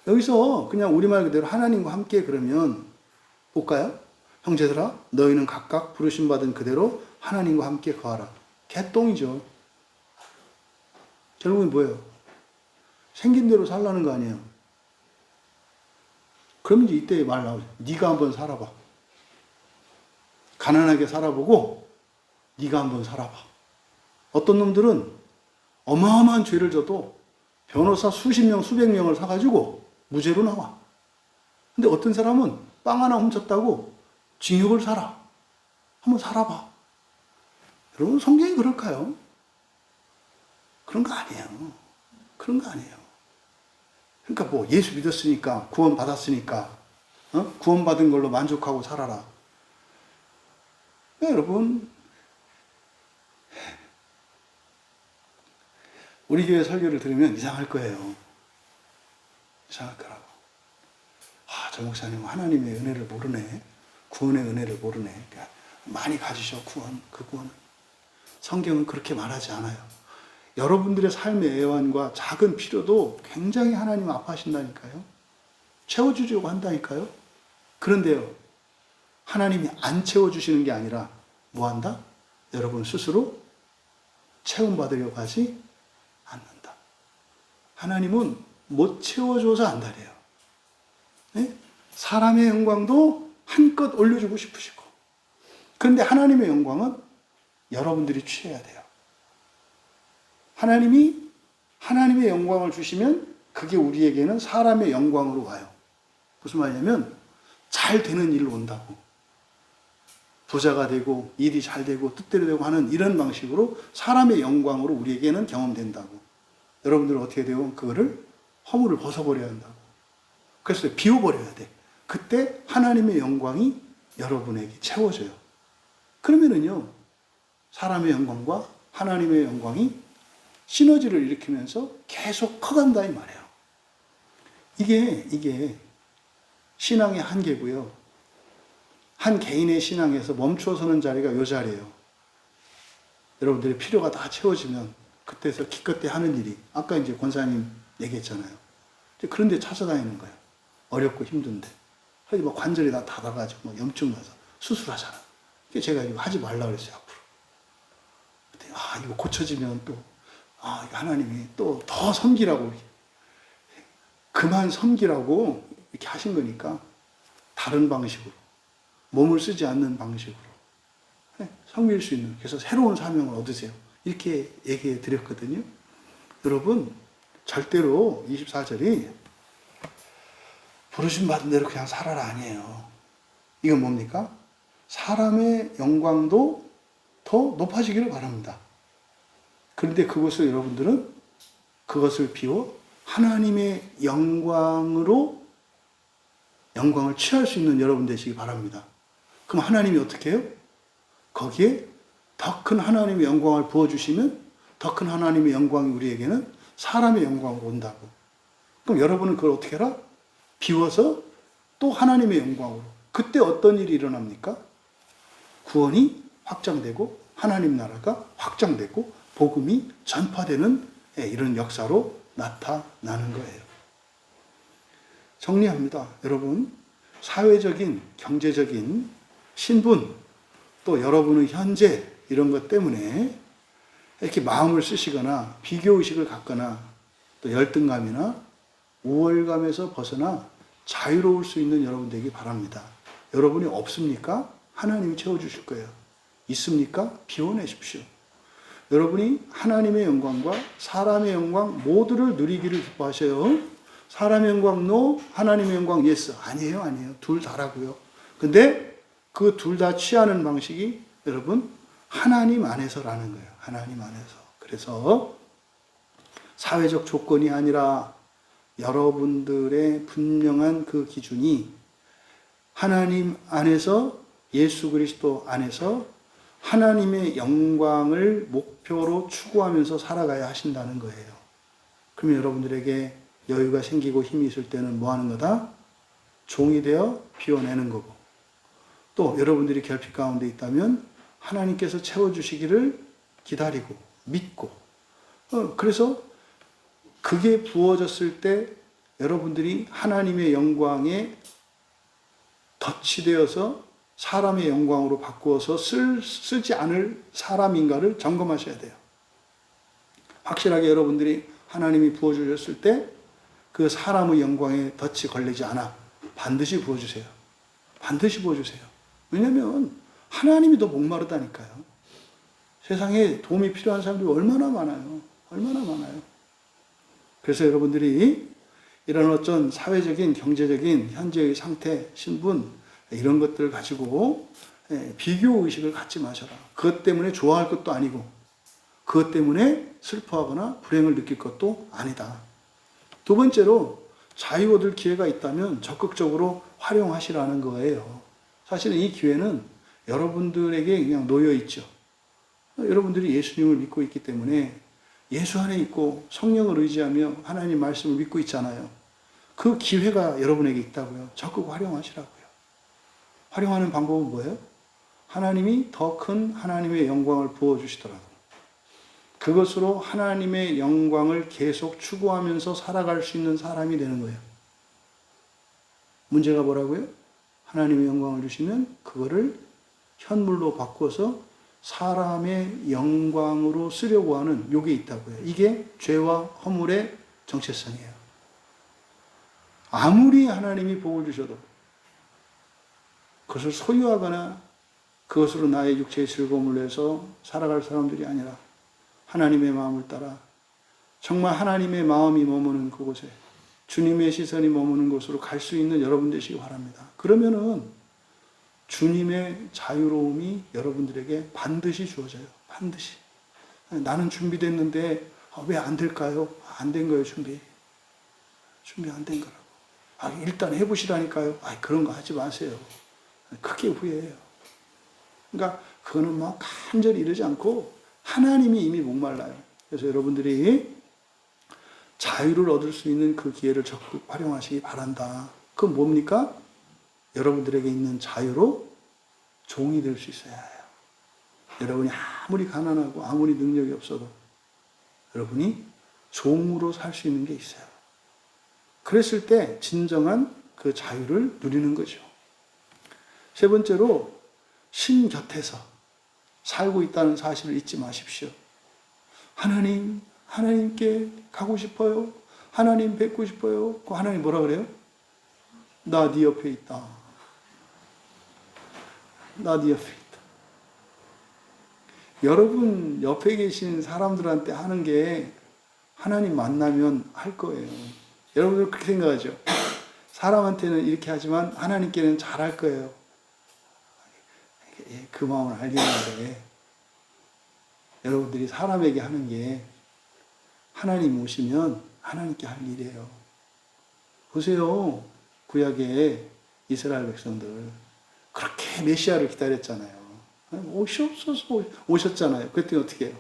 여기서 그냥 우리말 그대로 하나님과 함께 그러면 볼까요? 형제들아 너희는 각각 부르심 받은 그대로 하나님과 함께 거하라. 개똥이죠. 결국은 뭐예요? 생긴 대로 살라는 거 아니에요. 그러면 이제 이때 말 나오죠. 네가 한번 살아봐. 가난하게 살아보고 네가 한번 살아봐. 어떤 놈들은 어마어마한 죄를 져도 변호사 수십 명, 수백 명을 사가지고 무죄로 나와. 근데 어떤 사람은 빵 하나 훔쳤다고 징역을 살아. 한번 살아봐. 여러분 성경이 그럴까요? 그런 거 아니에요. 그런 거 아니에요. 그러니까 뭐 예수 믿었으니까 구원 받았으니까 구원받은 걸로 만족하고 살아라. 네, 여러분 우리 교회 설교를 들으면 이상할 거예요. 이상할 거라고. 저 목사님은 하나님의 은혜를 모르네. 구원의 은혜를 모르네. 그러니까 많이 가지셔 구원. 그 구원은. 성경은 그렇게 말하지 않아요. 여러분들의 삶의 애환과 작은 필요도 굉장히 하나님 아파하신다니까요. 채워주려고 한다니까요. 그런데요, 하나님이 안 채워주시는 게 아니라 뭐 한다? 여러분 스스로 채움받으려고 하지 않는다. 하나님은 못 채워줘서 안달이에요. 네? 사람의 영광도 한껏 올려주고 싶으시고, 그런데 하나님의 영광은 여러분들이 취해야 돼요. 하나님이 하나님의 영광을 주시면 그게 우리에게는 사람의 영광으로 와요. 무슨 말이냐면 잘 되는 일로 온다고. 부자가 되고 일이 잘 되고 뜻대로 되고 하는 이런 방식으로 사람의 영광으로 우리에게는 경험된다고. 여러분들은 어떻게 돼요? 그거를 허물을 벗어버려야 한다고. 그래서 비워버려야 돼. 그때 하나님의 영광이 여러분에게 채워져요. 그러면은요, 사람의 영광과 하나님의 영광이 시너지를 일으키면서 계속 커간다 이 말이에요. 이게 신앙의 한계고요. 한 개인의 신앙에서 멈춰서는 자리가 요 자리예요. 여러분들의 필요가 다 채워지면 그때서 기껏해 하는 일이, 아까 이제 권사님 얘기했잖아요. 그런데 찾아다니는 거예요. 어렵고 힘든데. 그래서 막 관절이 다 닫아가지고 막 염증 나서 수술하잖아. 그래서 제가 이거 하지 말라 그랬어요, 앞으로. 그랬더니, 이거 고쳐지면 또, 하나님이 또 더 섬기라고, 그만 섬기라고 이렇게 하신 거니까, 다른 방식으로, 몸을 쓰지 않는 방식으로 섬길 수 있는, 그래서 새로운 사명을 얻으세요. 이렇게 얘기해 드렸거든요. 여러분, 절대로 24절이 부르심 받은 대로 그냥 살아라 아니에요. 이건 뭡니까? 사람의 영광도 더 높아지기를 바랍니다. 그런데 그것을 여러분들은 그것을 비워 하나님의 영광으로 영광을 취할 수 있는 여러분 되시기 바랍니다. 그럼 하나님이 어떻게 해요? 거기에 더 큰 하나님의 영광을 부어주시면 더 큰 하나님의 영광이 우리에게는 사람의 영광으로 온다고. 그럼 여러분은 그걸 어떻게 해라? 비워서 또 하나님의 영광으로. 그때 어떤 일이 일어납니까? 구원이 확장되고 하나님 나라가 확장되고 복음이 전파되는 이런 역사로 나타나는 거예요. 정리합니다. 여러분, 사회적인, 경제적인 신분, 또 여러분의 현재 이런 것 때문에 이렇게 마음을 쓰시거나 비교의식을 갖거나 또 열등감이나 우월감에서 벗어나 자유로울 수 있는 여러분 되기 바랍니다. 여러분이 없습니까? 하나님이 채워주실 거예요. 있습니까? 비워내십시오. 여러분이 하나님의 영광과 사람의 영광 모두를 누리기를 기뻐하셔요. 사람의 영광 no, 하나님의 영광 yes. 아니에요. 둘 다라고요. 근데 그 둘 다 취하는 방식이 여러분 하나님 안에서라는 거예요. 하나님 안에서. 그래서 사회적 조건이 아니라 여러분들의 분명한 그 기준이 하나님 안에서, 예수 그리스도 안에서 하나님의 영광을 목표로 추구하면서 살아가야 하신다는 거예요. 그러면 여러분들에게 여유가 생기고 힘이 있을 때는 뭐 하는 거다? 종이 되어 비워내는 거고, 또 여러분들이 결핍 가운데 있다면 하나님께서 채워주시기를 기다리고 믿고, 그래서 그게 부어졌을 때 여러분들이 하나님의 영광에 덫이 되어서 사람의 영광으로 바꾸어서 쓰지 않을 사람인가를 점검하셔야 돼요. 확실하게 여러분들이 하나님이 부어주셨을 때 그 사람의 영광에 덫이 걸리지 않아. 반드시 부어주세요. 반드시 부어주세요. 왜냐하면 하나님이 더 목마르다니까요. 세상에 도움이 필요한 사람들이 얼마나 많아요. 얼마나 많아요. 그래서 여러분들이 이런 어떤 사회적인, 경제적인 현재의 상태, 신분 이런 것들을 가지고 비교의식을 갖지 마셔라. 그것 때문에 좋아할 것도 아니고 그것 때문에 슬퍼하거나 불행을 느낄 것도 아니다. 두 번째로 자유 얻을 기회가 있다면 적극적으로 활용하시라는 거예요. 사실은 이 기회는 여러분들에게 그냥 놓여 있죠. 여러분들이 예수님을 믿고 있기 때문에 예수 안에 있고 성령을 의지하며 하나님 말씀을 믿고 있잖아요. 그 기회가 여러분에게 있다고요. 적극 활용하시라고요. 활용하는 방법은 뭐예요? 하나님이 더 큰 하나님의 영광을 부어주시더라도 그것으로 하나님의 영광을 계속 추구하면서 살아갈 수 있는 사람이 되는 거예요. 문제가 뭐라고요? 하나님의 영광을 주시면 그거를 현물로 바꿔서 사람의 영광으로 쓰려고 하는 요게 있다고요. 이게 죄와 허물의 정체성이에요. 아무리 하나님이 복을 주셔도 그것을 소유하거나 그것으로 나의 육체의 즐거움을 내서 살아갈 사람들이 아니라 하나님의 마음을 따라 정말 하나님의 마음이 머무는 그곳에 주님의 시선이 머무는 곳으로 갈 수 있는 여러분 되시기 바랍니다. 그러면은 주님의 자유로움이 여러분들에게 반드시 주어져요. 반드시. 나는 준비됐는데 왜 안 될까요? 안 된 거예요, 준비. 준비 안 된 거라고. 일단 해보시라니까요. 그런 거 하지 마세요. 크게 후회해요. 그러니까 그거는 뭐 간절히 이러지 않고 하나님이 이미 목말라요. 그래서 여러분들이 자유를 얻을 수 있는 그 기회를 적극 활용하시기 바란다. 그건 뭡니까? 여러분들에게 있는 자유로 종이 될 수 있어야 해요. 여러분이 아무리 가난하고 아무리 능력이 없어도 여러분이 종으로 살 수 있는 게 있어요. 그랬을 때 진정한 그 자유를 누리는 거죠. 세 번째로 신 곁에서 살고 있다는 사실을 잊지 마십시오. 하나님께 가고 싶어요. 하나님 뵙고 싶어요. 그 하나님 뭐라 그래요? 나 네 옆에 있다. 나 네 옆에 있다. 여러분 옆에 계신 사람들한테 하는 게 하나님 만나면 할 거예요. 여러분들 그렇게 생각하죠? 사람한테는 이렇게 하지만 하나님께는 잘할 거예요. 그 마음을 알겠는데 여러분들이 사람에게 하는 게 하나님 오시면 하나님께 할 일이에요. 보세요. 구약의 이스라엘 백성들 그렇게 메시아를 기다렸잖아요. 오시옵소서 오셨잖아요. 그랬더니 어떻게 해요?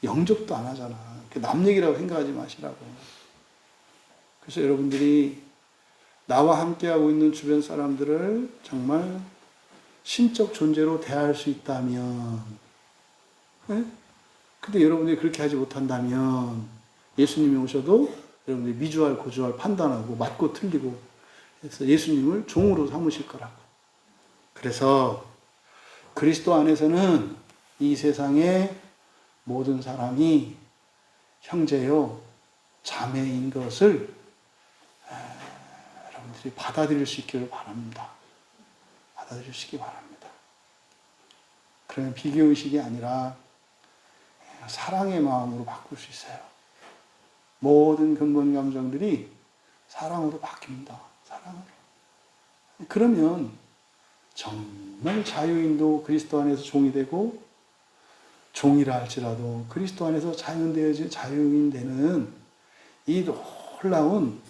영접도 안 하잖아. 남 얘기라고 생각하지 마시라고. 그래서 여러분들이 나와 함께하고 있는 주변 사람들을 정말 신적 존재로 대할 수 있다면, 근데 여러분들이 그렇게 하지 못한다면 예수님이 오셔도 여러분들이 미주알 고주알 판단하고 맞고 틀리고 해서 예수님을 종으로 삼으실 거라고. 그래서 그리스도 안에서는 이 세상의 모든 사람이 형제요 자매인 것을 여러분들이 받아들일 수 있기를 바랍니다. 받아주시기 바랍니다. 그러면 비교의식이 아니라 사랑의 마음으로 바꿀 수 있어요. 모든 근본 감정들이 사랑으로 바뀝니다. 사랑으로. 그러면 정말 자유인도 그리스도 안에서 종이 되고 종이라 할지라도 그리스도 안에서 자유인 되는 이 놀라운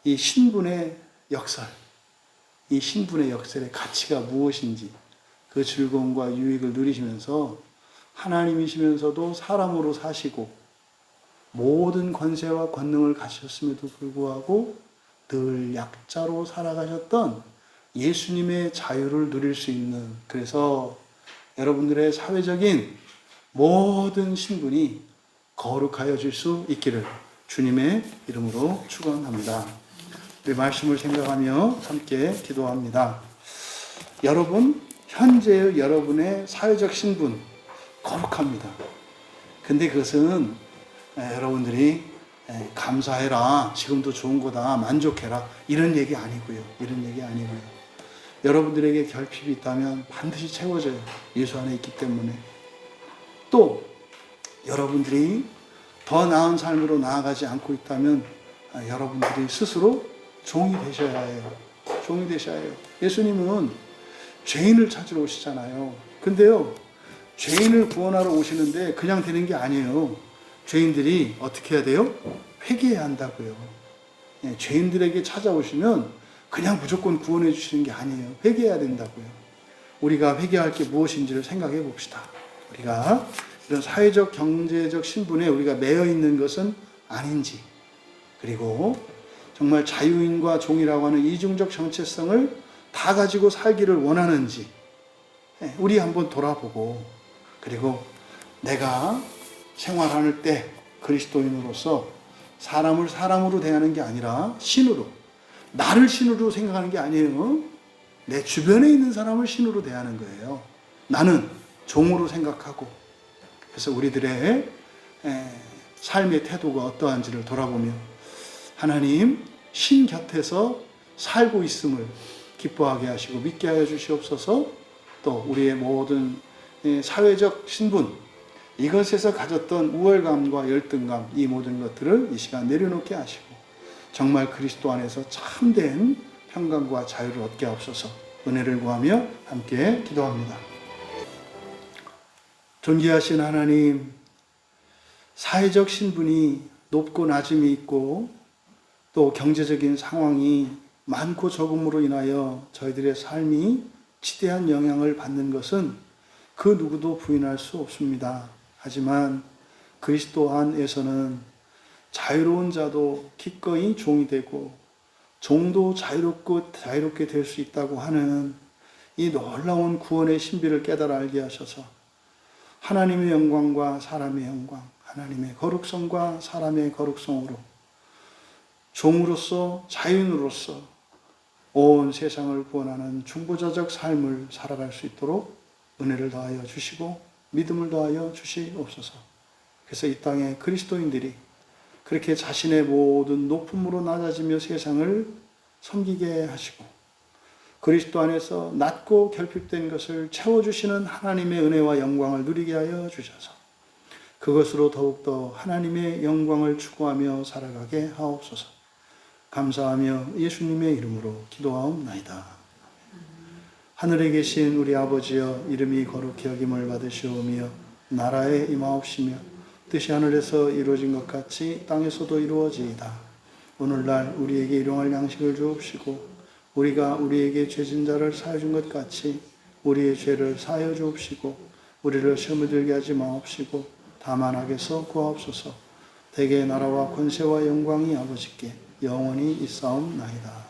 이 신분의 역설, 이 신분의 역설의 가치가 무엇인지 그 즐거움과 유익을 누리시면서 하나님이시면서도 사람으로 사시고 모든 권세와 권능을 가지셨음에도 불구하고 늘 약자로 살아가셨던 예수님의 자유를 누릴 수 있는, 그래서 여러분들의 사회적인 모든 신분이 거룩하여 줄 수 있기를 주님의 이름으로 축원합니다. 우리 말씀을 생각하며 함께 기도합니다. 여러분, 현재의 여러분의 사회적 신분 거룩합니다. 근데 그것은 여러분들이 감사해라, 지금도 좋은 거다, 만족해라, 이런 얘기 아니고요. 이런 얘기 아니고요. 여러분들에게 결핍이 있다면 반드시 채워져요. 예수 안에 있기 때문에. 또 여러분들이 더 나은 삶으로 나아가지 않고 있다면 여러분들이 스스로 종이 되셔야 해요. 종이 되셔야 해요. 예수님은 죄인을 찾으러 오시잖아요. 근데요, 죄인을 구원하러 오시는데 그냥 되는 게 아니에요. 죄인들이 어떻게 해야 돼요? 회개해야 한다고요. 죄인들에게 찾아오시면 그냥 무조건 구원해 주시는 게 아니에요. 회개해야 된다고요. 우리가 회개할 게 무엇인지를 생각해 봅시다. 우리가 이런 사회적, 경제적 신분에 우리가 매여 있는 것은 아닌지, 그리고 정말 자유인과 종이라고 하는 이중적 정체성을 다 가지고 살기를 원하는지 우리 한번 돌아보고, 그리고 내가 생활할 때 그리스도인으로서 사람을 사람으로 대하는 게 아니라 신으로, 나를 신으로 생각하는 게 아니에요. 내 주변에 있는 사람을 신으로 대하는 거예요. 나는 종으로 생각하고. 그래서 우리들의 삶의 태도가 어떠한지를 돌아보며 하나님 신 곁에서 살고 있음을 기뻐하게 하시고 믿게 하여 주시옵소서. 또 우리의 모든 사회적 신분, 이것에서 가졌던 우월감과 열등감, 이 모든 것들을 이 시간 내려놓게 하시고 정말 그리스도 안에서 참된 평강과 자유를 얻게 하옵소서. 은혜를 구하며 함께 기도합니다. 존귀하신 하나님, 사회적 신분이 높고 낮음이 있고 또 경제적인 상황이 많고 적음으로 인하여 저희들의 삶이 지대한 영향을 받는 것은 그 누구도 부인할 수 없습니다. 하지만 그리스도 안에서는 자유로운 자도 기꺼이 종이 되고 종도 자유롭게 될 수 있다고 하는 이 놀라운 구원의 신비를 깨달아 알게 하셔서 하나님의 영광과 사람의 영광, 하나님의 거룩성과 사람의 거룩성으로 종으로서 자유인으로서 온 세상을 구원하는 중보자적 삶을 살아갈 수 있도록 은혜를 더하여 주시고 믿음을 더하여 주시옵소서. 그래서 이 땅에 그리스도인들이 그렇게 자신의 모든 높음으로 낮아지며 세상을 섬기게 하시고 그리스도 안에서 낮고 결핍된 것을 채워주시는 하나님의 은혜와 영광을 누리게 하여 주셔서 그것으로 더욱더 하나님의 영광을 추구하며 살아가게 하옵소서. 감사하며 예수님의 이름으로 기도하옵나이다. 하늘에 계신 우리 아버지여, 이름이 거룩히 여김을 받으시오며 나라에 임하옵시며 뜻이 하늘에서 이루어진 것 같이 땅에서도 이루어지이다. 오늘날 우리에게 일용할 양식을 주옵시고 우리가 우리에게 죄진 자를 사하여 준 것 같이 우리의 죄를 사하여 주옵시고 우리를 시험에 들게 하지 마옵시고 다만 악에서 구하옵소서. 대개의 나라와 권세와 영광이 아버지께 영원히 있사옵나이다.